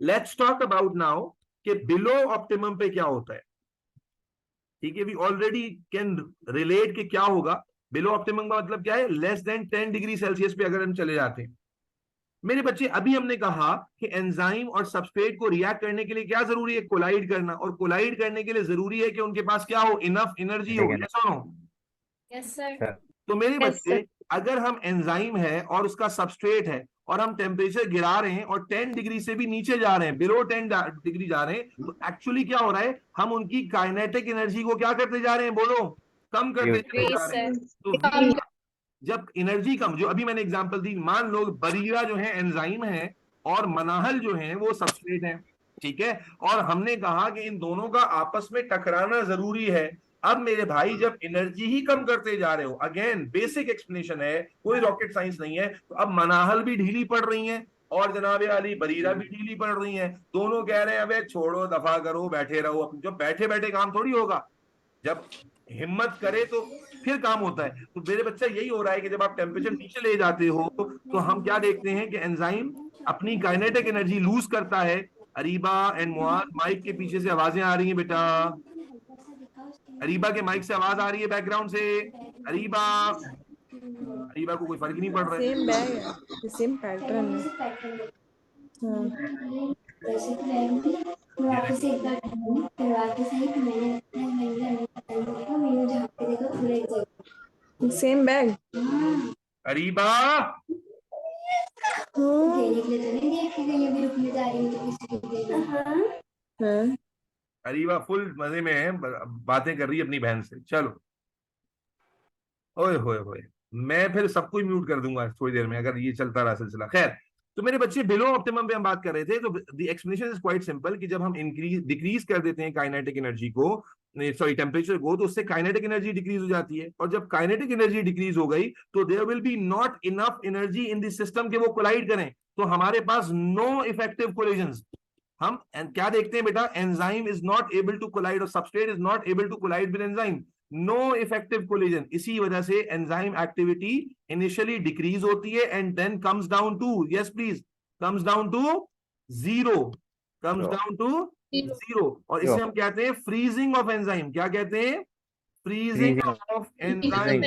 let's talk about now कि बिलो ऑप्टिमम पे क्या होता है। ठीक है, वी ऑलरेडी कैन रिलेट कि क्या होगा। बिलो ऑप्टिमम का मतलब क्या है? लेस देन 10 डिग्री सेल्सियस पे अगर हम चले जाते हैं। मेरे बच्चे, अभी हमने कहा कि एंजाइम और सबस्ट्रेट को रिएक्ट करने के लिए क्या जरूरी है? कोलाइड करना, और कोलाइड करने के लिए जरूरी है कि उनके पास क्या हो? इनफ एनर्जी हो। यस और नो? Yes, sir. तो मेरे Yes, बच्चे, अगर हम एंजाइम है और उसका सबस्ट्रेट है और हम टेम्परेचर गिरा रहे हैं और 10 डिग्री से भी नीचे जा रहे हैं, बिलो 10 डिग्री जा रहे हैं, तो एक्चुअली क्या हो रहा है? हम उनकी काइनेटिक एनर्जी को क्या करते जा रहे हैं? बोलो, कम करते चले जा रहे हैं। तो जब एनर्जी कम, जो अभी मैंने एग्जांपल दी, मान लो बरीरा जो है एंजाइम है और मनाहल जो है वो सबस्ट्रेट है, ठीक है, और हमने कहा कि इन दोनों का आपस में टकराना जरूरी है। अब मेरे भाई, जब एनर्जी ही कम करते जा रहे हो, अगेन बेसिक एक्सप्लेनेशन है, कोई रॉकेट साइंस नहीं है, तो अब मनाहल भी ढीली पड़ रही है और जनाब अली बरीरा भी ढीली पड़ रही है। दोनों कह रहे हैं अबे छोड़ो, दफा करो, बैठे रहो। जो बैठे बैठे काम थोड़ी होगा, जब हिम्मत करे तो फिर काम होता है। तो मेरे बच्चा, यही हो रहा है कि जब आप टेम्परेचर नीचे ले जाते हो तो हम क्या देखते हैं कि एंजाइम अपनी काइनेटिक एनर्जी लूज करता है। अरीबा एंड मुआज, माइक के पीछे से आवाजें आ रही हैं बेटा। अरीबा के माइक से आवाज आ रही है बैकग्राउंड से। अरीबा, अरीबा को कोई फर्क नहीं पड़ रहा है। सेम बैग है, सेम पैटर्न है। हाँ। वैसे तो मैं वापस एक बार करवा के सही, तो मैंने अपने महिला पता देखा, मैंने जहाँ पे देखा पूरा एक जगह सेम बैग। अरीबा, देने के लिए तो नहीं देख रही, ये भी रुकने जा रही है तो किसी को देगा। हाँ। अरीबा फुल मजे में है, बातें कर रही है अपनी बहन से। चलो, ओए होए होए, मैं फिर सबको ही म्यूट कर दूंगा थोड़ी देर में अगर ये चलता रहा सिलसिला। खैर, तो मेरे बच्चे, बिलो ऑप्टिमम पे हम बात कर रहे थे। तो the explanation is quite simple कि जब हम डिक्रीज कर देते हैं काइनेटिक एनर्जी को, सॉरी टेम्परेचर को, तो उससे काइनेटिक एनर्जी डिक्रीज हो जाती है, और जब काइनेटिक एनर्जी डिक्रीज हो गई तो there will be not enough energy in the system के वो कोलाइड करें, तो हमारे पास नो इफेक्टिव कोलिजंस। हम क्या देखते हैं बेटा? Enzyme is not able to collide और substrate is not able to collide with enzyme, no effective collision. इसी वजह से एंजाइम एक्टिविटी इनिशियली डिक्रीज होती है and then comes down to, yes please, comes down to zero, comes down to zero. और इसे हम कहते हैं फ्रीजिंग ऑफ एंजाइम। क्या कहते हैं? Freezing of enzyme.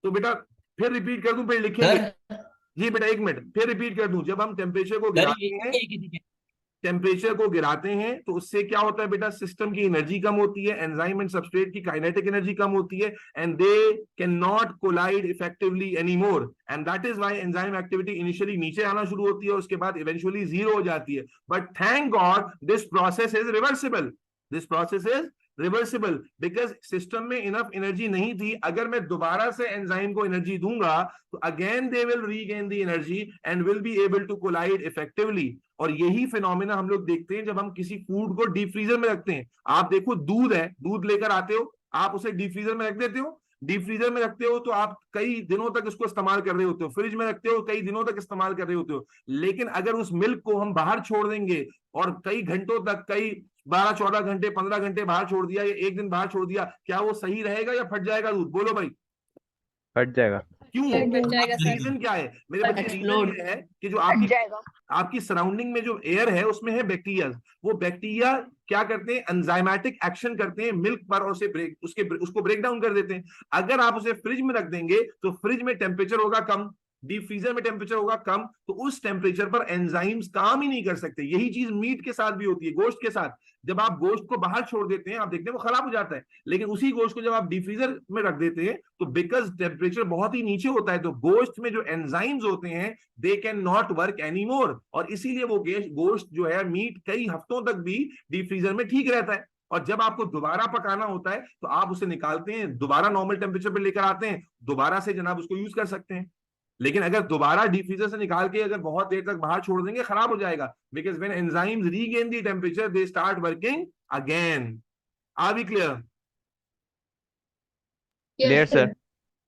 तो बेटा फिर रिपीट कर दूं, फिर लिखेंगे सर जी बेटा, एक मिनट, फिर रिपीट कर दूं। जब हम टेम्परेचर को गिराते हैं, ठीक है। टेम्परेचर को गिराते हैं, तो उससे क्या होता है बेटा? सिस्टम की एनर्जी कम होती है, एंजाइम एंड सबस्ट्रेट की काइनेटिक एनर्जी कम होती है, and they can not collide effectively anymore, and that is why enzyme activity initially नीचे आना शुरू होती है और उसके बाद इवेंचुअली जीरो हो जाती है। But thank God this process is reversible, this process is reversible, because system में इनफ एनर्जी नहीं थी। अगर मैं दोबारा से एंजाइम को एनर्जी दूंगा तो again they will regain the energy and will be able to collide effectively. और यही फिनोमेना हम लोग देखते हैं जब हम किसी फूड को डीप फ्रीजर में रखते हैं। आप देखो, दूध है, दूध लेकर आते हो, आप उसे डीप फ्रीजर में रख देते हो, डीप फ्रीजर में रखते हो तो आप कई दिनों तक इसको इस्तेमाल कर रहे होते हो, फ्रिज में रखते हो, कई दिनों तक इस्तेमाल कर रहे होते हो। लेकिन अगर उस मिल्क को हम बाहर छोड़ देंगे और कई घंटों तक, कई 12-14 घंटे, 15 घंटे बाहर छोड़ दिया या एक दिन बाहर छोड़ दिया, क्या वो सही रहेगा या फट जाएगा दूध? बोलो भाई, फट जाएगा। क्यों? फट जाएगा सर। रीजन क्या है मेरे बच्चे? रीजन ये है कि जो आपकी सराउंडिंग में जो एयर है उसमें है बैक्टीरिया। वो बैक्टीरिया क्या करते हैं? एंजाइमेटिक एक्शन करते हैं मिल्क पर और उसको ब्रेक डाउन कर देते हैं। अगर आप उसे फ्रिज में रख देंगे तो फ्रिज में टेम्परेचर होगा कम, डीप फ्रीजर में टेम्परेचर होगा कम, तो उस टेम्परेचर पर एंजाइम्स काम ही नहीं कर सकते। यही चीज मीट के साथ भी होती है, गोश्त के साथ। जब आप गोश्त को बाहर छोड़ देते हैं, आप देखते हैं वो खराब हो जाता है, लेकिन उसी गोश्त को जब आप डीप फ्रीजर में रख देते हैं तो बिकॉज टेम्परेचर बहुत ही नीचे होता है, तो गोश्त में जो एंजाइम्स होते हैं दे कैन नॉट वर्क एनीमोर, और इसीलिए वो गोश्त जो है, मीट, कई हफ्तों तक भी डीप फ्रीजर में ठीक रहता है। और जब आपको दोबारा पकाना होता है तो आप उसे निकालते हैं, दोबारा नॉर्मल टेम्परेचर पर लेकर आते हैं, दोबारा से जनाब उसको यूज कर सकते हैं। लेकिन अगर दोबारा डीप फ्रीजर से निकाल के अगर बहुत देर तक बाहर छोड़ देंगे, खराब हो जाएगा, because when enzymes regain the temperature they start working again. Are we clear? Clear sir.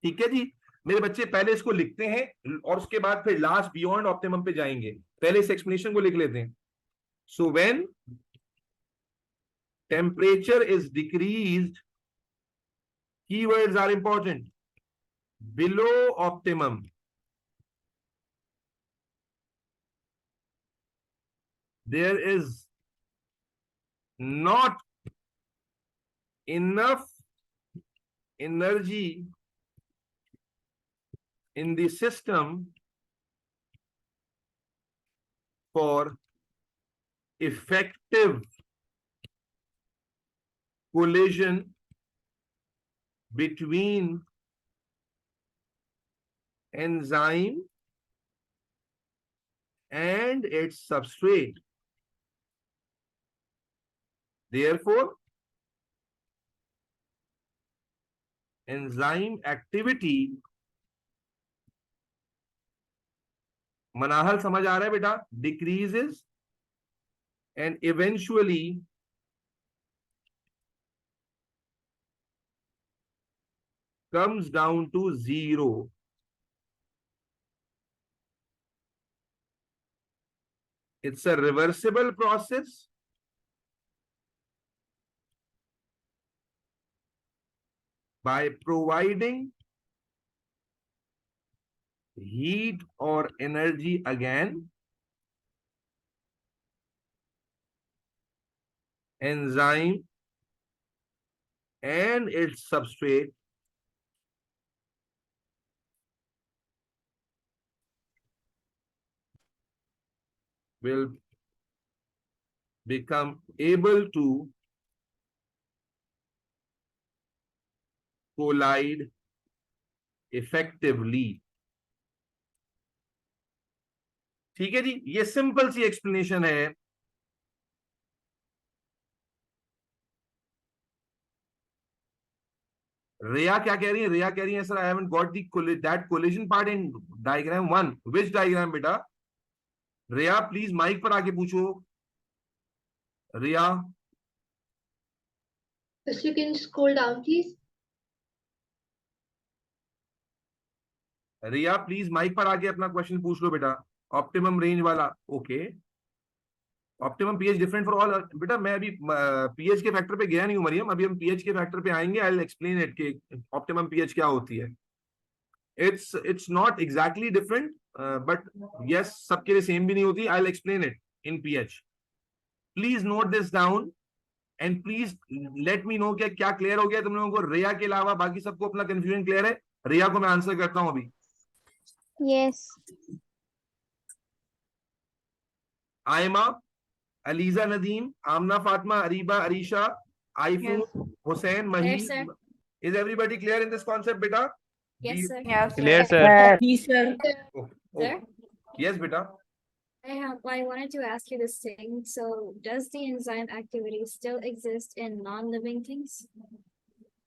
ठीक है जी। मेरे बच्चे पहले इसको लिखते हैं और उसके बाद फिर लास्ट बियॉन्ड ऑप्टिमम पे जाएंगे। पहले इस एक्सप्लेनेशन को लिख लेते हैं। So when temperature is decreased, keywords are important, below optimum, there is not enough energy in the system for effective collision between enzyme and its substrate. Therefore, enzyme activity, मनाहल समझ आ रहा है बेटा, decreases and eventually comes down to zero. It's a reversible process by providing heat or energy again. Enzyme and its substrate will become able to collide effectively. ठीक है जी, ये सिंपल सी एक्सप्लेनेशन है। रिया क्या कह रही है? रिया कह रही है sir I haven't got that collision part in diagram 1। Which diagram बेटा? रिया प्लीज माइक पर आके पूछो। Riya So you can scroll down, please. Riya please mic पर आके अपना क्वेश्चन पूछ लो बेटा। ऑप्टिमम रेंज वाला, okay. Optimum pH different for all. बेटा मैं अभी पीएच के फैक्टर पे गया नहीं हूं मरियम, अभी हम पीएच के फैक्टर पे आएंगे। आई विल एक्सप्लेन इट कि ऑप्टिमम पीएच क्या होती है। It's not exactly different but yes, सबके लिए सेम भी नहीं होती। I will explain it in pH. Please note this down and please let me know क्या क्लियर हो गया तुम लोगों को। रिया के अलावा बाकी सबको अपना कंफ्यूजन क्लियर है? रिया को मैं आंसर करता हूं अभी। Yes. आयमा, अलीजा, नदीम, आमना, फातिमा, अरीबा, अरीशा, आइफून, हुसैन, मही। Yes, sir. Is everybody clear in this concept, beta? Yes, sir. Clear, sir. Sir? Yes, beta. I wanted to ask you this thing. So, does the enzyme activity still exist in non-living things?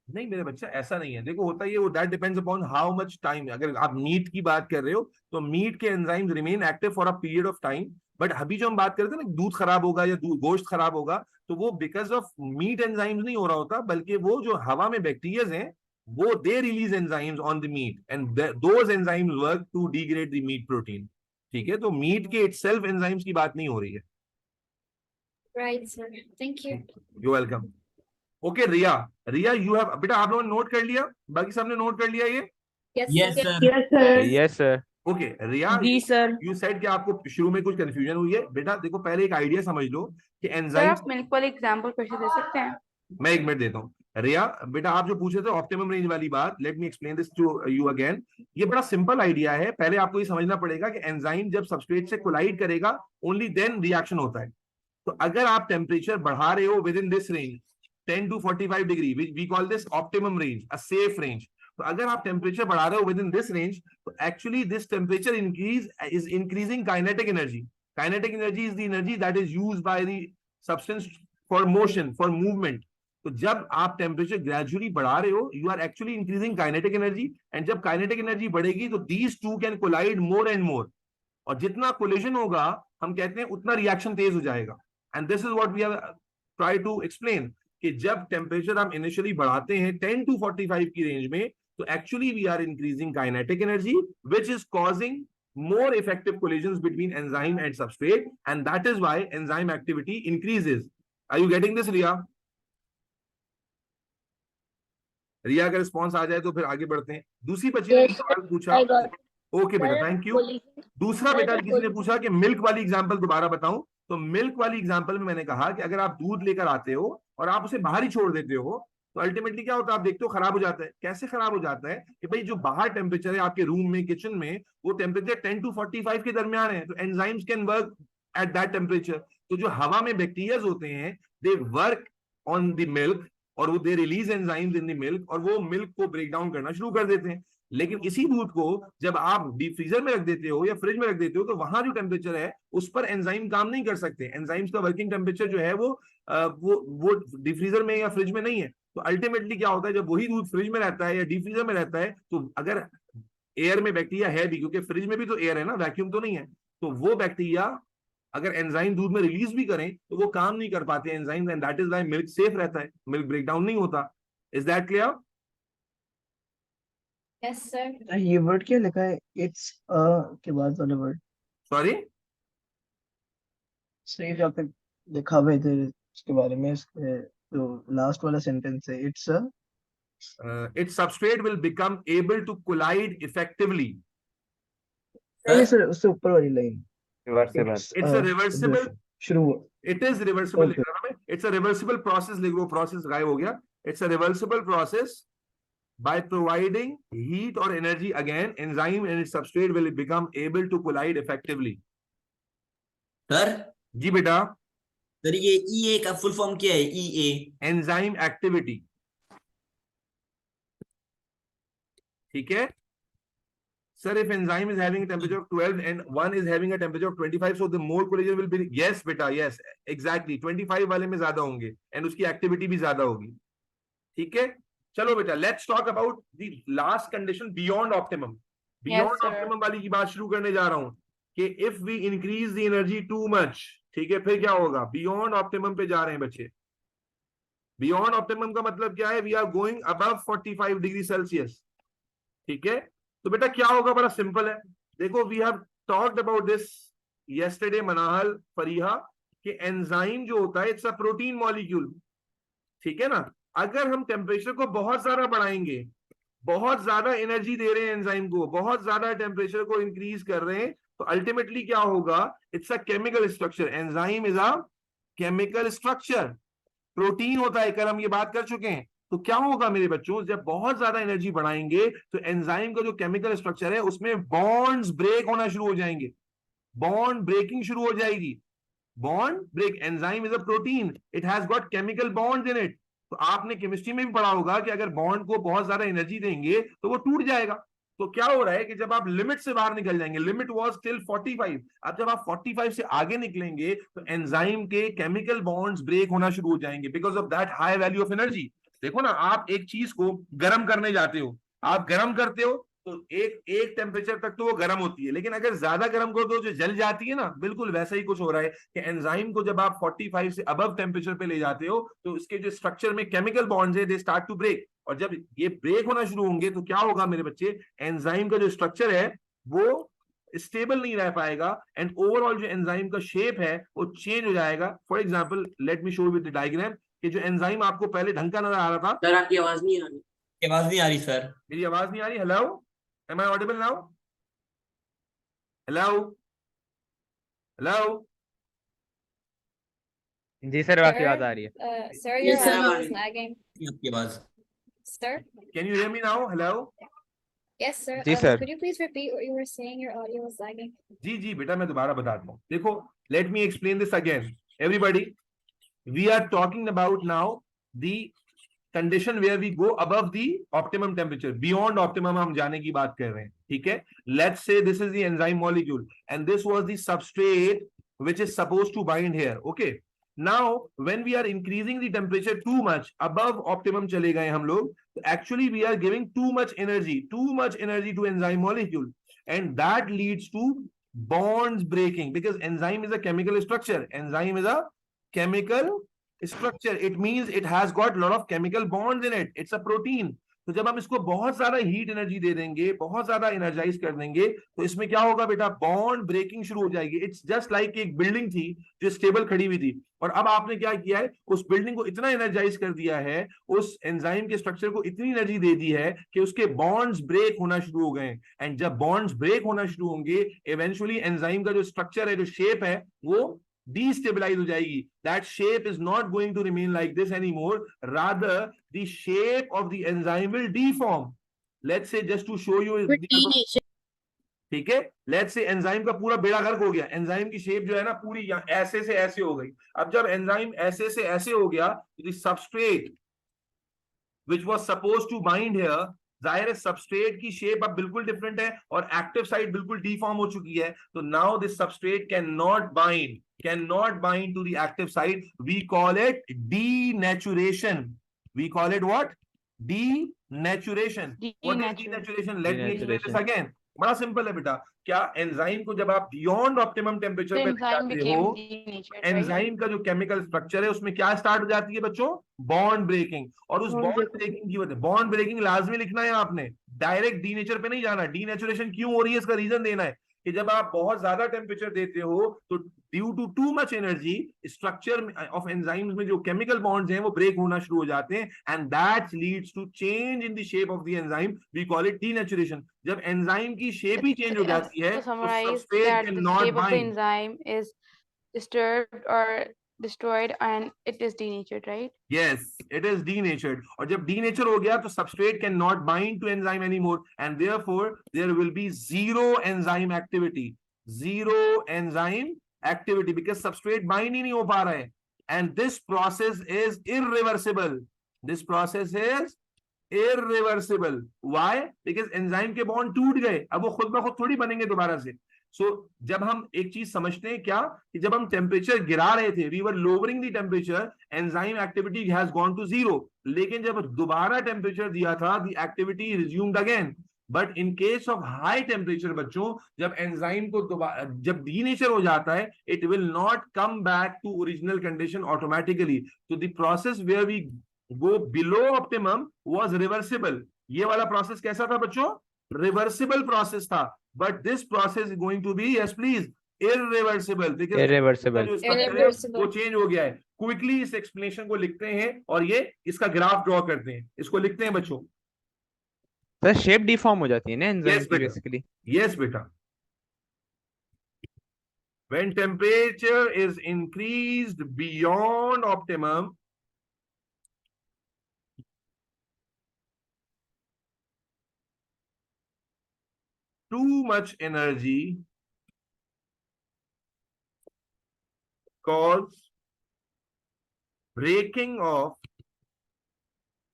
नहीं मेरे बच्चा, ऐसा नहीं है। देखो होता ही है वो, that depends upon how much time. अगर आप मीट की बात कर रहे हो तो मीट के enzymes remain active for a period of time. But अभी जो हम बात करते हैं ना, दूध खराब होगा या गोश्त खराब होगा, तो वो बिकॉज ऑफ मीट एंजाइम्स नहीं हो रहा होता, बल्कि वो जो हवा में बैक्टीरियाज हैं वो they release enzymes on the meat and those enzymes work to degrade the meat protein. ठीक है, तो मीट के इटसेल्फ एंजाइम्स की बात नहीं हो रही है। Right, sir. Thank you. You welcome. Okay Riya, Riya you have, बेटा आप लोगों ने नोट कर लिया? बाकी सबने नोट कर लिया ये? Yes, Yes, sir. sir. Yes, sir. Okay Riya, जी सर। यू सेड कि आपको शुरू में कुछ कंफ्यूजन हुई है। बेटा देखो पहले एक आइडिया समझ लो कि सर एंजाइम, आप मेरे को एग्जाम्पल क्वेश्चन दे सकते हैं? मैं एक मिनट देता हूँ। रिया बेटा आप जो पूछ रहे थे ऑप्टिमम रेंज वाली बात, let me explain this to you again. ये बड़ा सिंपल आइडिया है। पहले आपको ये समझना पड़ेगा कि एंजाइम जब सबस्ट्रेट से कोलाइड करेगा ओनली देन रिएक्शन होता है। तो अगर आप टेम्परेचर बढ़ा रहे हो within this range 10 to 45 degree, we call this optimum range, a safe range. तो अगर आप टेम्परेचर बढ़ा रहे हो विद इन दिस रेंज, तो actually this temperature increase is increasing kinetic energy. Kinetic energy is the energy that is used by the substance for motion, for movement. तो जब आप टेम्परेचर ग्रेजुअली बढ़ा रहे हो, you are actually increasing kinetic energy, and जब काइनेटिक एनर्जी बढ़ेगी तो these two can collide more and more, और जितना कोलिजन होगा हम कहते हैं उतना रिएक्शन तेज हो जाएगा। And this is what we have try to explain कि जब टेम्परेचर हम इनिशियली बढ़ाते हैं 10 to 45 की रेंज में, So actually we are increasing kinetic energy, which is causing more effective collisions between enzyme and substrate, and that is why enzyme activity increases. Are you getting this, Riya? रिया का रिस्पॉन्स आ जाए तो फिर आगे बढ़ते हैं. दूसरी बच्ची ने Yes, एक sir. सवाल पूछा. I got it. ओके बेटा, Sir, थैंक यू. collision- दूसरा बेटा sir, किसी ने collision- पूछा कि मिल्क वाली एग्जांपल दोबारा बताऊं. तो मिल्क वाली एग्जांपल में मैंने कहा कि अगर आप दूध लेकर आते हो और आप उसे बाहर ही छोड़ देते हो तो अल्टीमेटली क्या होता है, आप देखते हो खराब हो जाता है. कैसे खराब हो जाता है कि भाई जो बाहर टेम्परेचर है आपके रूम में, किचन में, वो टेम्परेचर 10 to 45 के दरमियान है. तो enzymes can work at that temperature. तो जो हवा में बैक्टीरियाज होते हैं, they work on the milk और वो they release enzymes in the milk और वो मिल्क को ब्रेक डाउन करना शुरू कर देते हैं. लेकिन इसी दूध को जब आप डीप फ्रीजर में रख देते हो या फ्रिज में रख देते हो तो वहां जो टेम्परेचर है उस पर एंजाइम काम नहीं कर सकते. एंजाइम्स का वर्किंग टेम्परेचर जो है वो डीप फ्रीजर में या फ्रिज में नहीं है. तो अल्टीमेटली क्या होता है, जब वही दूध फ्रिज में रहता है या डीप फ्रीजर में रहता है तो अगर एयर में बैक्टीरिया है भी, क्योंकि फ्रिज में भी तो एयर है ना, वैक्यूम तो नहीं है, तो वो बैक्टीरिया अगर एंजाइम दूध में रिलीज भी करें तो वो काम नहीं कर पाते enzyme, and that is why milk safe रहता है, मिल्क ब्रेक डाउन नहीं होता. Is that clear? Yes, sir. ये वर्ड क्या लिखा है, इट्स के बाद वाला वर्ड? सॉरी, सही जहाँ पे लिखा हुआ है इधर इसके बारे में, जो लास्ट वाला सेंटेंस है, it's its substrate will become able to collide effectively. नहीं सर, उससे ऊपर वाली line, reversible. It's a reversible. शुरू. It is reversible. Okay. लिख रहा मैं. It's a reversible process. लिख लो, process गायब हो गया. It's a reversible process. By providing heat or energy, again, enzyme and its substrate will become able to collide effectively. Sir जी बेटा. सर ये EA का फुल फॉर्म क्या है? EA Enzyme activity. ठीक है. Sir, if enzyme is having a temperature of 12 and one is having a temperature of 25, so the mole collision will be, yes बेटा, yes, exactly, 25 वाले में ज्यादा होंगे and उसकी activity भी ज्यादा होगी. ठीक है. चलो बेटा, let's talk about the last condition beyond optimum. Beyond sir. optimum वाली की बात शुरू करने जा रहा हूं कि if we increase the energy too much, ठीक है, फिर क्या होगा? Beyond optimum पे जा रहे हैं बच्चे. Beyond optimum का मतलब क्या है? We are going above 45 degree Celsius. ठीक है. तो बेटा क्या होगा? बड़ा सिंपल है. देखो, we have talked about this yesterday, Manahil, Fariha, कि एंजाइम जो होता है इट्स अ प्रोटीन मॉलिक्यूल. ठीक है ना. अगर हम टेम्परेचर को बहुत ज्यादा बढ़ाएंगे, बहुत ज्यादा एनर्जी दे रहे हैं एंजाइम को, बहुत ज्यादा टेम्परेचर को इंक्रीज कर रहे हैं, तो अल्टीमेटली क्या होगा? It's a chemical structure. Enzyme is a chemical structure. Protein होता है, कल हम ये बात कर चुके हैं. तो क्या होगा मेरे बच्चों, जब बहुत ज्यादा एनर्जी बढ़ाएंगे तो एंजाइम का जो केमिकल स्ट्रक्चर है उसमें बॉन्ड्स ब्रेक होना शुरू हो जाएंगे. बॉन्ड ब्रेकिंग शुरू हो जाएगी. Bond break. Enzyme is a protein, it has got chemical bonds in it. तो आपने केमिस्ट्री में भी पढ़ा होगा कि अगर बॉन्ड को बहुत ज्यादा एनर्जी देंगे तो वो टूट जाएगा. तो क्या हो रहा है कि जब आप लिमिट से बाहर निकल जाएंगे, लिमिट वाज टिल 45, अब जब आप 45 से आगे निकलेंगे तो एंजाइम के केमिकल बॉन्ड्स ब्रेक होना शुरू हो जाएंगे because of that high value of energy. देखो ना, आप एक चीज को गर्म करने जाते हो, आप गर्म करते हो तो एक टेम्परेचर तक तो वो गर्म होती है, लेकिन अगर ज्यादा गर्म कर दो जो जल जाती है ना. बिल्कुल वैसा ही कुछ हो रहा है कि एंजाइम को जब आप 45 से अबव टेम्परेचर पे ले जाते हो तो इसके जो स्ट्रक्चर में केमिकल बॉन्ड्स है दे स्टार्ट टू ब्रेक. और जब ये ब्रेक होना शुरू होंगे तो क्या होगा मेरे बच्चे? एंजाइम का जो स्ट्रक्चर है वो स्टेबल नहीं रह पाएगा एंड ओवरऑल जो एंजाइम का शेप है वो चेंज हो जाएगा. For example, let me show with the diagram कि जो एंजाइम आपको पहले ढंग का नजर आ रहा था. सर आपकी आवाज नहीं आ रही. आवाज नहीं आ रही सर. मेरी आवाज नहीं आ रही? Hello, am I audible now? Hello, hello. जी सर, आपकी आवाज आ रही है. Sir, Yes, your sir. audio is lagging. आपकी आवाज. Sir? Can you hear me now? Hello. Yes, sir. जी, sir. Could you please repeat what you were saying? Your audio was lagging. जी जी बेटा, मैं दोबारा बताता हूँ. देखो, let me explain this again. Everybody, we are talking about now the condition where we go above the optimum temperature. Beyond optimum हम जाने की बात कर रहे हैं. ठीक है. Let's say this is the enzyme molecule and this was the substrate which is supposed to bind here. Okay. Now, when we are increasing the temperature too much, above optimum चले गए हम लोग, तो actually we are giving too much energy to enzyme molecule, and that leads to bonds breaking because enzyme is a chemical structure. Enzyme is a chemical structure. It means it has got a lot of chemical bonds in it. It's a protein. तो जब हम इसको बहुत ज्यादा हीट एनर्जी दे देंगे, बहुत ज्यादा एनर्जाइज कर देंगे, तो इसमें क्या होगा बेटा, बॉन्ड ब्रेकिंग शुरू हो जाएगी। इट्स जस्ट लाइक एक बिल्डिंग थी जो स्टेबल खड़ी हुई थी, और अब आपने क्या किया है, उस बिल्डिंग को इतना एनर्जाइज कर दिया है, उस एंजाइम के स्ट्रक्चर को इतनी एनर्जी दे दी है कि उसके बॉन्ड्स ब्रेक होना शुरू हो गए। एंड जब बॉन्ड्स ब्रेक होना शुरू होंगे, इवेंचुअली एंजाइम का जो स्ट्रक्चर है, जो शेप है, वो destabilize हो जाएगी. That shape is not going to remain like this anymore. Rather, the shape of the enzyme will deform. Let's say, just to show you, ठीक है, लेट्स से एंजाइम का पूरा बेड़ा गर्क हो गया, एंजाइम की शेप जो है ना पूरी ऐसे से ऐसे हो गई। अब जब एंजाइम ऐसे से ऐसे हो गया, तो the substrate which was supposed to bind here, जाहिर है सबस्ट्रेट की शेप अब बिल्कुल डिफरेंट है और एक्टिव साइट बिल्कुल डिफॉर्म हो चुकी है। तो now this substrate can not bind to the active site. We call it denaturation. We call it what? Denaturation. What is denaturation? Let me explain this again. बड़ा सिंपल है बेटा। क्या एंजाइम को जब आप बियॉन्ड ऑप्टिमम टेम्परेचर पे ले जाते हो, एंजाइम का जो केमिकल स्ट्रक्चर है उसमें क्या स्टार्ट हो जाती है बच्चों? Bond breaking. और उस बॉन्ड ब्रेकिंग की वजह, बॉन्ड ब्रेकिंग लाजमी लिखना है आपने, डायरेक्ट डीनेचर पे नहीं जाना। डीनेचुरेशन क्यों हो रही है, इसका रीजन देना है कि जब आप बहुत ज्यादा टेम्परेचर देते हो तो due to too much energy, structure of enzymes में जो केमिकल बॉन्ड्स हैं वो ब्रेक होना शुरू हो जाते हैं, and that leads to change in the shape of the enzyme. We call it denaturation. जब एंजाइम की शेप ही चेंज हो जाती है तो substrate can not bind, enzyme is disturbed or destroyed and it is denatured, right? yes, it is denatured. और जब denature हो गया तो substrate can not bind to enzyme anymore, and therefore there will be zero enzyme activity because substrate bind ही नहीं हो पा रहा है, and this process is irreversible. Why? Because enzyme के bond टूट गए, अब वो खुद ब खुद थोड़ी बनेंगे दोबारा से। जब हम एक चीज समझते हैं क्या, कि जब हम टेम्परेचर गिरा रहे थे, we were lowering the temperature, enzyme activity has gone to zero, लेकिन जब दोबारा टेम्परेचर दिया था, the activity resumed again. But in case of high temperature बच्चों, जब एंजाइम को जब डीनेचर हो जाता है, it will not come back to original condition automatically. तो the process where we go below optimum was reversible. ये वाला प्रोसेस कैसा था बच्चों? रिवर्सिबल प्रोसेस था। But this process is going to be, yes please, irreversible, because वो चेंज हो गया है। क्विकली इस एक्सप्लेनेशन को लिखते हैं और ये इसका ग्राफ ड्रॉ करते हैं। इसको लिखते हैं बच्चों। सर शेप डिफॉर्म हो जाती है ना एंजाइम की बेसिकली? यस बेटा। When temperature is increased beyond optimum, too much energy causes breaking of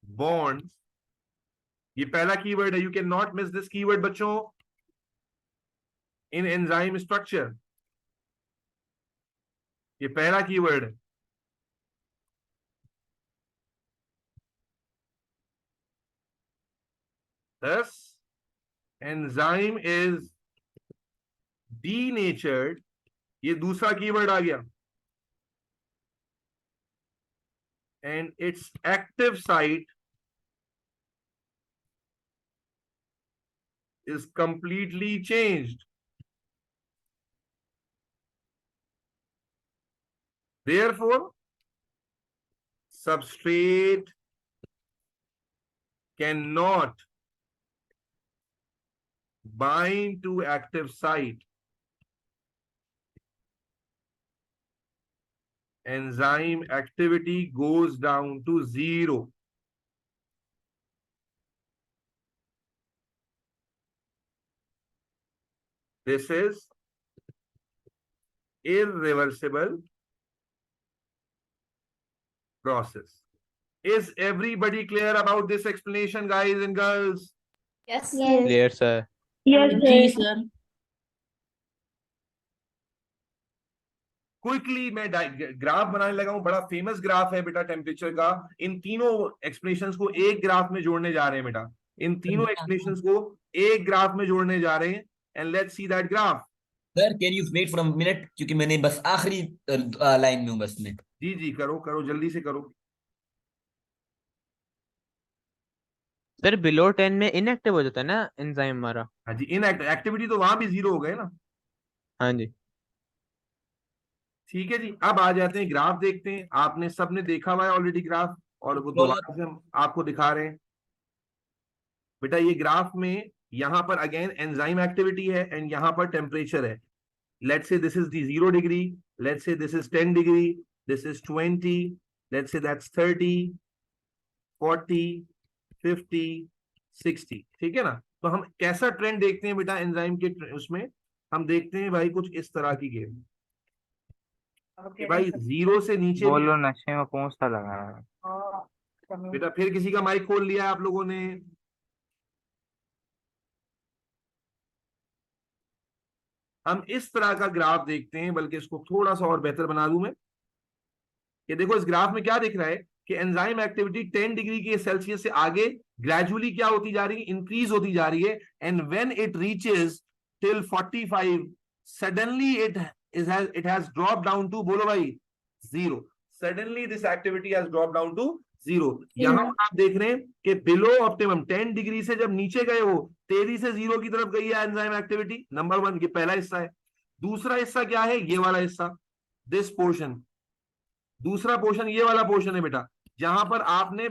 bonds. ये पहला कीवर्ड है, you can not miss this keyword बच्चों इन एंजाइम स्ट्रक्चर। ये पहला कीवर्ड है। Thus, enzyme is denatured, ये दूसरा कीवर्ड आ गया, and its active site is completely changed. Therefore, substrate cannot bind to active site. Enzyme activity goes down to zero. This is irreversible process. Is everybody clear about this explanation, guys and girls? Yes. Clear sir? जी सर। क्विकली मैं ग्राफ बनाने लगा हूं। बड़ा फेमस ग्राफ है बेटा टेम्परेचर का। इन तीनों एक्सप्लेनेशंस को एक ग्राफ में जोड़ने जा रहे हैं बेटा। इन तीनों एक्सप्लेनेशंस को एक ग्राफ में जोड़ने जा रहे हैं, and let's see that graph. Sir can you wait for a minute, क्योंकि मैंने बस आखिरी लाइन में हूं बस में। जी जी, करो करो, जल्दी से करो। सर बिलो 10 में इनएक्टिव हो जाता है ना एंजाइम हमारा। हाँ जी, इन एक्टिविटी तो वहां भी जीरो हो गए ना। हाँ जी। ठीक है जी, अब आ जाते हैं ग्राफ देखते हैं। आपने सबने देखा हुआ है ऑलरेडी ग्राफ, और वो दोबारा से हम आपको दिखा रहे हैं। बेटा ये ग्राफ में यहाँ पर अगेन एंजाइम एक्टिविटी है एंड यहाँ पर टेम्परेचर है। Let's say this is the 0 degree, let's say this is 10 degree, this is 20, let's say that's 30, 40, 50, 60। ठीक है ना। तो हम कैसा ट्रेंड देखते हैं बेटा एंजाइम के उसमें, हम देखते हैं भाई कुछ इस तरह की गेम कि भाई 0 से नीचे बोलो, नशे में कौन सा लगा रहा है? बेटा फिर किसी का माइक खोल लिया आप लोगों ने। हम इस तरह का ग्राफ देखते हैं, बल्कि इसको थोड़ा सा और बेहतर बना दूं मैं। ये देखो इस ग्राफ में क्या दिख रहा है कि एंजाइम एक्टिविटी 10 डिग्री के सेल्सियस से आगे ग्रेजुअली क्या होती जा रही है, इंक्रीज होती जा रही है। And when it reaches till 45 suddenly it has drop down to, बोलो भाई, 0। Suddenly this activity has drop down to 0। यहां आप देख रहे हैं कि बिलो ऑप्टिमम 10 डिग्री से जब नीचे गए हो, तेजी से 0 की तरफ गई है एंजाइम एक्टिविटी। नंबर 1 ये पहला हिस्सा है। दूसरा हिस्सा क्या है, ये वाला हिस्सा, दिस पोर्शन। दूसरा पोर्शन ये वाला पोर्शन है बेटा, जहां पर आपने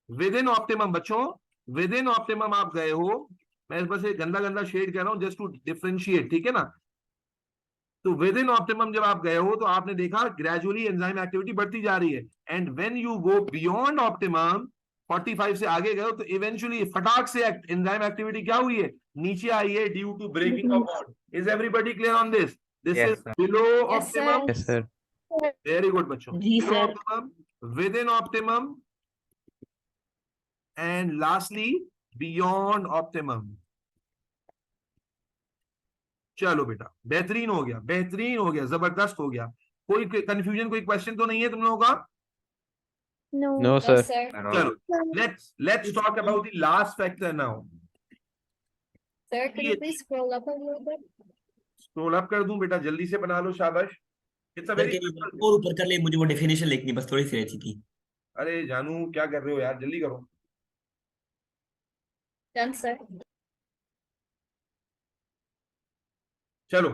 विद इन ऑप्टिमम, बच्चों विद इन ऑप्टिमम आप गए हो। मैं बस एक गंदा गंदा शेड कह रहा हूं जस्ट टू डिफरेंशिएट, ठीक है ना। तो विद इन ऑप्टिमम जब आप गए हो तो आपने देखा ग्रेजुअली एंजाइम एक्टिविटी बढ़ती जा रही है। And when you go beyond optimum, 45 से आगे गए हो, तो इवेंचुअली फटाक से एंजाइम एक्टिविटी क्या हुई है, नीचे आई है due to breaking of bond. Is everybody clear on this? This Yes, is sir. Below Yes, optimum. Yes sir. Very good बच्चों। जी sir. Within optimum and lastly beyond optimum. चलो बेटा बेहतरीन हो गया, बेहतरीन हो गया, जबरदस्त हो गया। कोई कंफ्यूजन, कोई क्वेश्चन तो नहीं है तुम लोगों का? No. नो No, सर। sir. चलो let's talk about the last factor now. Sir, could you please scroll up a little bit? Scroll up कर दूं बेटा, जल्दी से बना लो, शाबाश। इट्स अ सर वेरी, और ऊपर कर ले, मुझे वो डेफिनेशन लिखनी बस थोड़ी सी रहती थी। अरे जानू क्या कर रहे हो यार, जल्दी करो। Done, sir. चलो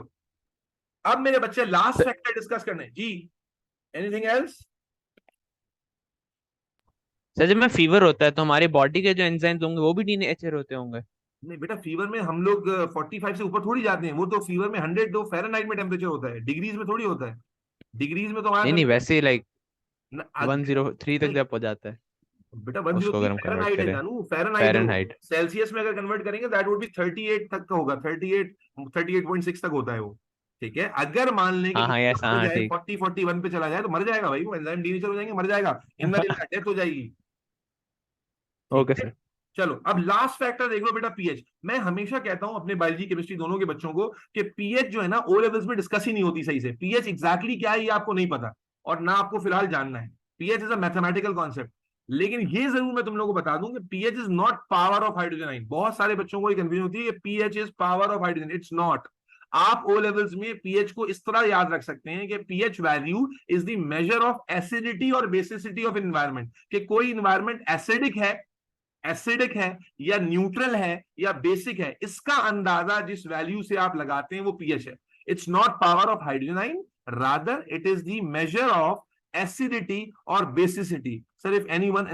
अब मेरे बच्चे लास्ट फैक्टर डिस्कस करने जी। Anything else? सर जब में फीवर होता है तो हमारी बॉडी के जो एंजाइम्स होंगे वो भी डीनेचर होते होंगे? नहीं बेटा, फीवर में हम लोग 45 से ऊपर थोड़ी जाते हैं। वो तो फीवर में 100 फ़ारेनहाइट में टेम्परेचर होता है, डिग्रीज में थोड़ी होता है। डिग्रीज में तो हमारा नहीं वैसे ही लाइक न- 103 तक जब हो जाता है बेटा उसको 103 अगर हम कन्वर्ट फ़ारेनहाइट है करें जानू, फ़ारेनहाइट है। फ़ारेनहाइट। सेल्सियस में अगर कन्वर्ट करेंगे दैट वुड बी 38 तक का होगा, 38.6 तक होता है वो। ठीक है, अगर मान लें कि हाँ यस हाँ ठीक। 40-41 पे चला जाए तो मर जाएगा भाई, वो एंजाइम डीनेचर हो जाएंगे, मर जाएगा, डेथ हो जाएगी। Okay sir. चलो अब लास्ट फैक्टर देख लो बेटा, पीएच। मैं हमेशा कहता हूं अपने बायोलॉजी केमिस्ट्री दोनों के बच्चों को कि पीएच जो है ना ओ लेवल्स में डिस्कस ही नहीं होती सही से। पीएच एग्जैक्टली क्या है ये आपको नहीं पता और ना आपको फिलहाल जानना है। PH is a mathematical concept, लेकिन ये जरूर मैं तुम लोगों को बता दूं कि pH is not power of hydrogen ion. बहुत सारे बच्चों को ये कंफ्यूजन होती है कि pH is power of hydrogen, it's not. आप ओ लेवल्स में पीएच को इस तरह याद रख सकते हैं कि pH value is the major of acidity और बेसिसिटी ऑफ एनवायरनमेंट। कि कोई एनवायरनमेंट एसिडिक है या न्यूट्रल है या बेसिक है, इसका अंदाजा जिस वैल्यू से आप लगाते हैं वो पीएच है। It's not power of hydrogen ion, rather it is the measure of acidity or basicity. Sir, if any one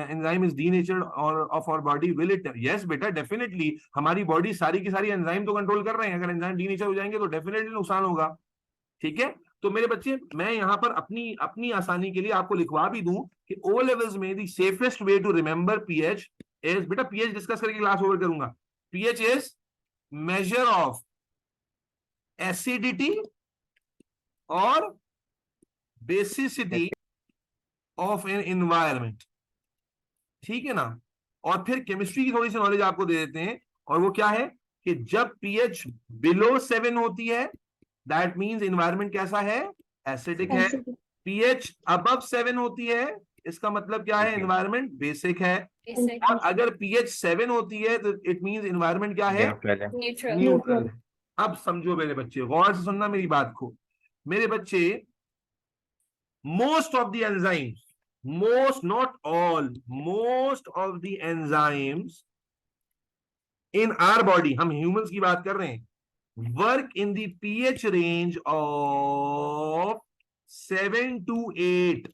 enzyme is denatured or of our body, will it? Yes बेटा, definitely हमारी बॉडी सारी की सारी एंजाइम तो कंट्रोल कर रहे हैं। अगर एंजाइम डीनेचर हो जाएंगे तो डेफिनेटली नुकसान होगा। ठीक है, तो मेरे बच्चे मैं यहाँ पर अपनी आसानी के लिए आपको लिखवा भी दूं कि ओ लेवल्स में the safest way to remember pH is, बेटा पीएच डिस्कस करके क्लास ओवर करूंगा। PH is measure of acidity और बेसिसिटी ऑफ एन एनवायरनमेंट। ठीक है ना। और फिर केमिस्ट्री की थोड़ी सी नॉलेज आपको दे देते हैं, और वो क्या है कि जब पीएच बिलो 7 होती है दैट मींस एनवायरनमेंट कैसा है, एसिडिक है। पीएच अबव 7 होती है इसका मतलब क्या है, एनवायरनमेंट बेसिक है। Basic. और अगर पीएच 7 होती है तो इट मींस एनवायरनमेंट क्या है, Neutral. न्यूट्रल। अब समझो मेरे बच्चे, गौर से सुनना मेरी बात को। मेरे बच्चे most of the enzymes most, not all, most of the enzymes in our body, हम humans की बात कर रहे हैं, work in the pH range of 7 to 8,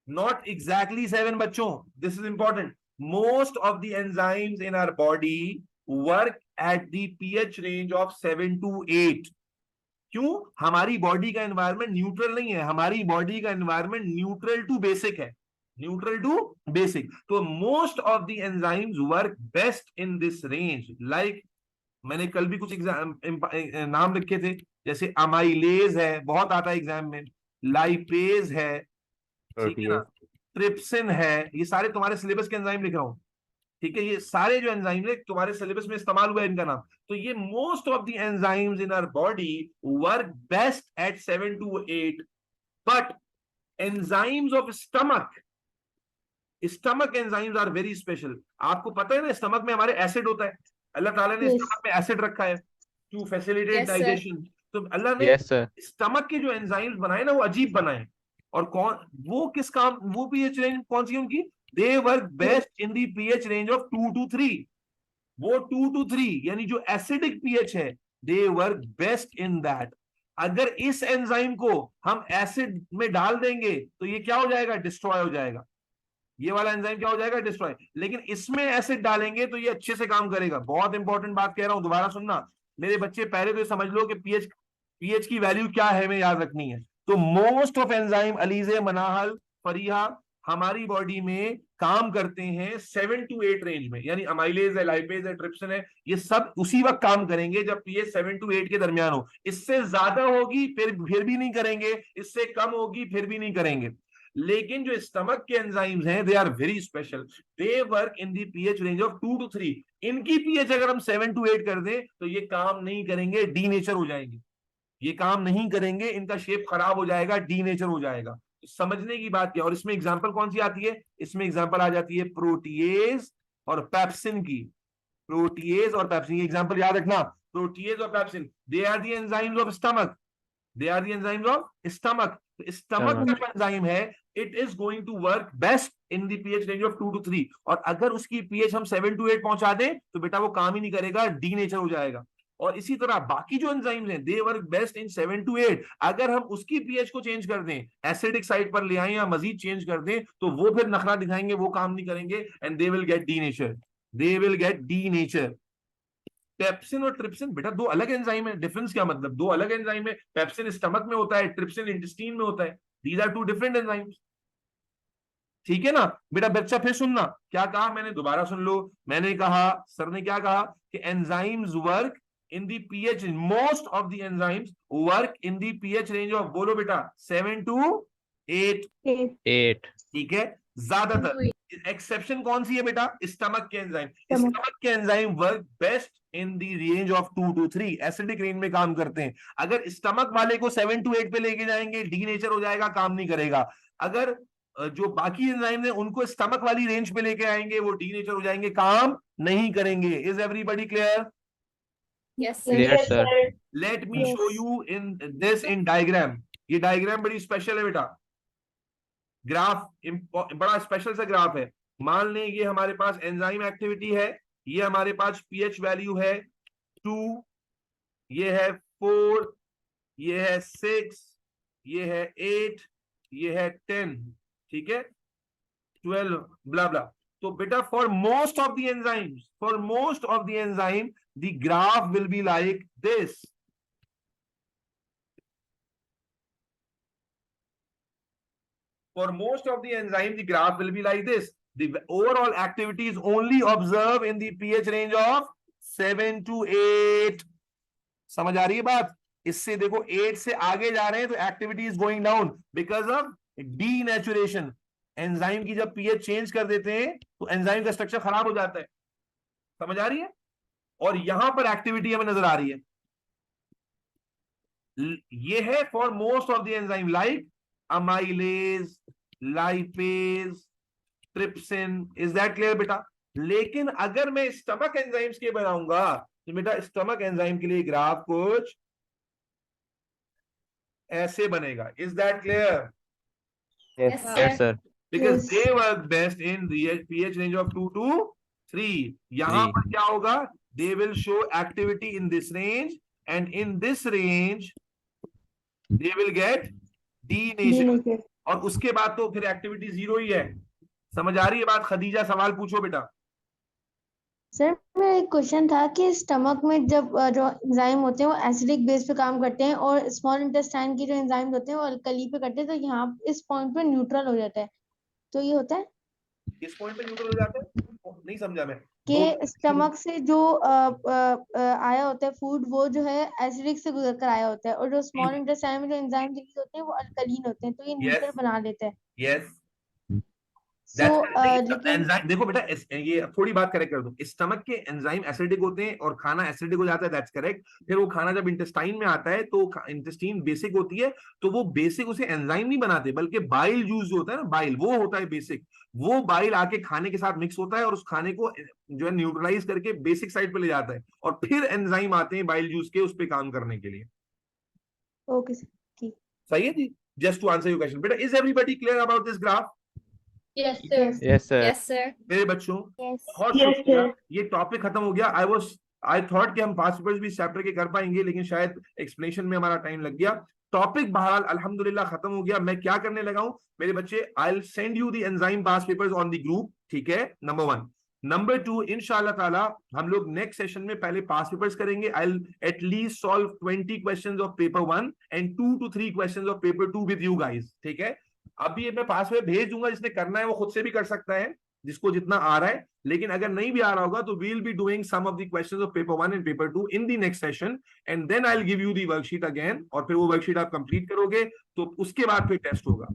not exactly 7 बच्चों, this is important. Most of the enzymes in our body work at the pH range of 7 to 8. क्यों? हमारी बॉडी का एनवायरनमेंट न्यूट्रल नहीं है, हमारी बॉडी का एनवायरनमेंट न्यूट्रल टू बेसिक है, न्यूट्रल टू बेसिक. तो most of the enzymes work best in this range. Like मैंने कल भी कुछ नाम लिखे थे, जैसे अमाइलेज है, बहुत आता है एग्जाम में, लाइपेज है, ठीक है ना, ट्रिप्सिन है, ये सारे तुम्हारे सिलेबस के एंजाइम लिख रहा हूं, ठीक है, ये सारे जो एंजाइम है तुम्हारे सिलेबस में इस्तेमाल हुआ है इनका नाम. तो ये most of the enzymes in our body work best at 7 to 8, but enzymes of stomach enzymes are very special. आपको पता है ना, स्टमक में हमारे एसिड होता है, अल्लाह ताला ने स्टमक में एसिड रखा है टू फैसिलिटेट डाइजेशन. तो अल्लाह ने स्टमक के जो एंजाइम्स बनाए ना, वो अजीब बनाए. और कौन वो, किस काम, वो पीएच रेंज कौन सी उनकी, they work best in the pH range of 2 to 3. वो 2 to 3 यानी जो एसिडिक पीएच है, they work best in that. अगर इस एंजाइम को हम एसिड में डाल देंगे तो ये क्या हो जाएगा, डिस्ट्रॉय हो जाएगा. ये वाला एंजाइम क्या हो जाएगा, डिस्ट्रॉय. लेकिन इसमें एसिड डालेंगे तो ये अच्छे से काम करेगा. बहुत इंपॉर्टेंट बात कह रहा हूं, दोबारा सुनना मेरे बच्चे. पहले तो ये समझ लो कि पीएच की वैल्यू क्या है, हमें याद रखनी है. तो most of enzyme, Alizeh, Manahil, Fariha, हमारी बॉडी में काम करते हैं 7 to 8 रेंज में. यानी अमाइलेज है, लाइपेज है, ट्रिप्सिन है, ये सब उसी वक्त काम करेंगे जब पीएच 7 to 8 के दरमियान हो. इससे ज्यादा होगी फिर भी नहीं करेंगे, इससे कम होगी फिर भी नहीं करेंगे. लेकिन जो स्टमक के एंजाइम्स हैं, they are very special. They work in the pH range of 2 to 3. इनकी पीएच अगर हम 7 to 8 कर दें तो ये काम नहीं करेंगे, डी नेचर हो जाएंगे. ये काम नहीं करेंगे, इनका शेप खराब हो जाएगा, डी नेचर हो जाएगा. समझने की बात क्या. और इसमें एग्जांपल कौन सी आती है, इसमें एग्जांपल आ जाती है प्रोटीएज और पेप्सिन की. प्रोटीएज और पेप्सिन, ये एग्जांपल याद रखना. प्रोटीएज और pepsin, they are the enzymes of stomach, they are the enzymes of stomach. Stomach का जो एंजाइम है, it is going to work best in the pH range of 2 to 3. और अगर उसकी पीएच हम 7 to 8 पहुंचा दें तो बेटा वो काम ही नहीं करेगा, डी नेचर हो जाएगा. और इसी तरह बाकी जो एंजाइम्स हैं, they work best in 7 to 8. अगर हम उसकी पीएच को चेंज कर दें, एसिडिक साइड पर ले आए या मजीद चेंज कर दें, तो वो फिर नखरा दिखाएंगे, वो काम नहीं करेंगे, and they will get D nature, they will get D nature. Pepsin और ट्रिप्सिन बेटा दो अलग एंजाइम है. डिफरेंस क्या मतलब, दो अलग एंजाइम है. पेप्सिन स्टमक में होता है, ट्रिप्सिन इंटेस्टाइन में होता है. These are two different enzymes. ठीक है ना बेटा. बच्चा फिर सुनना, क्या कहा मैंने, दोबारा सुन लो. मैंने कहा, सर ने क्या कहा कि enzymes work in the pH, most of the enzymes work in the pH range of, बोलो बेटा, 7 to 8. ठीक है. ज्यादातर एक्सेप्शन कौन सी है बेटा, स्टमक के एंजाइम. स्टमक के enzyme work best in the range of 2 to 3, acidic range में काम करते हैं. अगर स्टमक वाले को 7 to 8 पे लेके जाएंगे, डी नेचर हो जाएगा, काम नहीं करेगा. अगर जो बाकी एंजाइम है उनको स्टमक वाली रेंज पे लेके आएंगे, वो डी नेचर हो जाएंगे, काम नहीं करेंगे. Is everybody clear? Yes, Clear, sir. Let me show you in this in diagram. ये डायग्राम बड़ी स्पेशल है बेटा. ग्राफ बड़ा स्पेशल सा ग्राफ है. मान लें ये हमारे पास एंजाइम एक्टिविटी है, ये हमारे पास पीएच वैल्यू है 2, ये है 4, ये है 6, ये है 8, ये है 10, ठीक है, 12, ब्ला ब्ला. तो बेटा for most of the enzymes, for most of the enzyme the graph will be like this. For most of the enzyme, the graph will be like this. The overall activity is only observed in the pH range of 7 to 8. समझ आ रही है बात? इससे देखो 8 से आगे जा रहे हैं तो activity is going down because of denaturation. Enzyme की जब पीएच चेंज कर देते हैं तो एंजाइम का स्ट्रक्चर खराब हो जाता है. समझ आ रही है? और यहां पर एक्टिविटी हमें नजर आ रही है. ये है for most of the enzyme like amylase, lipase, trypsin. Is that clear बेटा? लेकिन अगर मैं स्टमक एंजाइम्स के बनाऊंगा तो बेटा स्टमक एंजाइम के लिए ग्राफ कुछ ऐसे बनेगा. Is that clear? Yes, sir. because Yes. they work best in the pH range of 2 to 3. यहाँ पर क्या होगा? They will show activity in this range, and in this range they will get denatured. Denatured. और उसके बाद तो फिर एक्टिविटी जीरो ही है. समझ आ रही है बात? खदीजा सवाल पूछो बेटा. सर मेरा एक क्वेश्चन था कि स्टमक में जब जो एंजाइम होते हैं वो एसिडिक बेस पे काम करते हैं और स्मॉल इंटेस्टाइन की जो एंजाइम होते हैं वो अल्कली पे करते हैं, तो यहाँ इस पॉइंट पे न्यूट्रल हो जाता है, तो ये होता है किस पॉइंट पे न्यूट्रल हो जाते हैं? नहीं समझा मैं. कि स्टमक से जो आया होता है फूड वो जो है एसिडिक से गुजर कर आया होता है और जो स्मॉल इंटेस्टाइन में जो एंजाइम रिलीज होते हैं वो अल्कलीन होते हैं, तो ये न्यूट्रल बना लेता है. यस. सो लेकिन एंजाइम देखो बेटा, ये थोड़ी बात करेक्ट कर दो. स्टमक के एंजाइम एसिडिक होते हैं और खाना एसिडिक हो जाता है, दैट्स करेक्ट. फिर वो खाना जब इंटेस्टाइन में आता है तो इंटेस्टाइन बेसिक होती है, तो वो बेसिक उसे एंजाइम नहीं बनाते बल्कि बाइल जूस जो होता है ना, बाइल वो होता है बेसिक. वो बाइल आके खाने के साथ मिक्स होता है और उस खाने को जो है न्यूट्रलाइज करके बेसिक साइड पे ले जाता है, और फिर एंजाइम आते हैं बाइल जूस के उस पे काम करने के लिए. ओके सर, ठीक. सही है जी. Just to answer your question बेटा, is everybody clear about this graph? Yes, sir. Yes, sir. Yes, sir. मेरे बच्चों Yes. बहुत शुक्रिया. ये टॉपिक खत्म हो गया. आई थॉट कि हम पास्ट पेपर्स भी इस चैप्टर के कर पाएंगे, लेकिन शायद एक्सप्लेनेशन में हमारा टाइम लग गया. टॉपिक बहरहाल अल्हम्दुलिल्लाह खत्म हो गया. मैं क्या करने लगा हूं मेरे बच्चे, I will send you the enzyme past papers on the group. ठीक है, नंबर 1. नंबर 2, इंशाल्लाह ताला हम लोग नेक्स्ट सेशन में पहले पास्ट पेपर्स करेंगे. I will at least solve 20 questions of paper 1 and 2 to 3 questions of paper 2 with you guys. ठीक है, अभी ये मैं पास में भेज दूंगा. जिसने करना है वो खुद से भी कर सकता है, जिसको जितना आ रहा है. लेकिन अगर नहीं भी आ रहा होगा तो we will be doing some of the questions of paper 1 and paper 2 in the next session, and then I will give you the worksheet again. और फिर वो वर्कशीट आप कंप्लीट करोगे तो उसके बाद फिर टेस्ट होगा.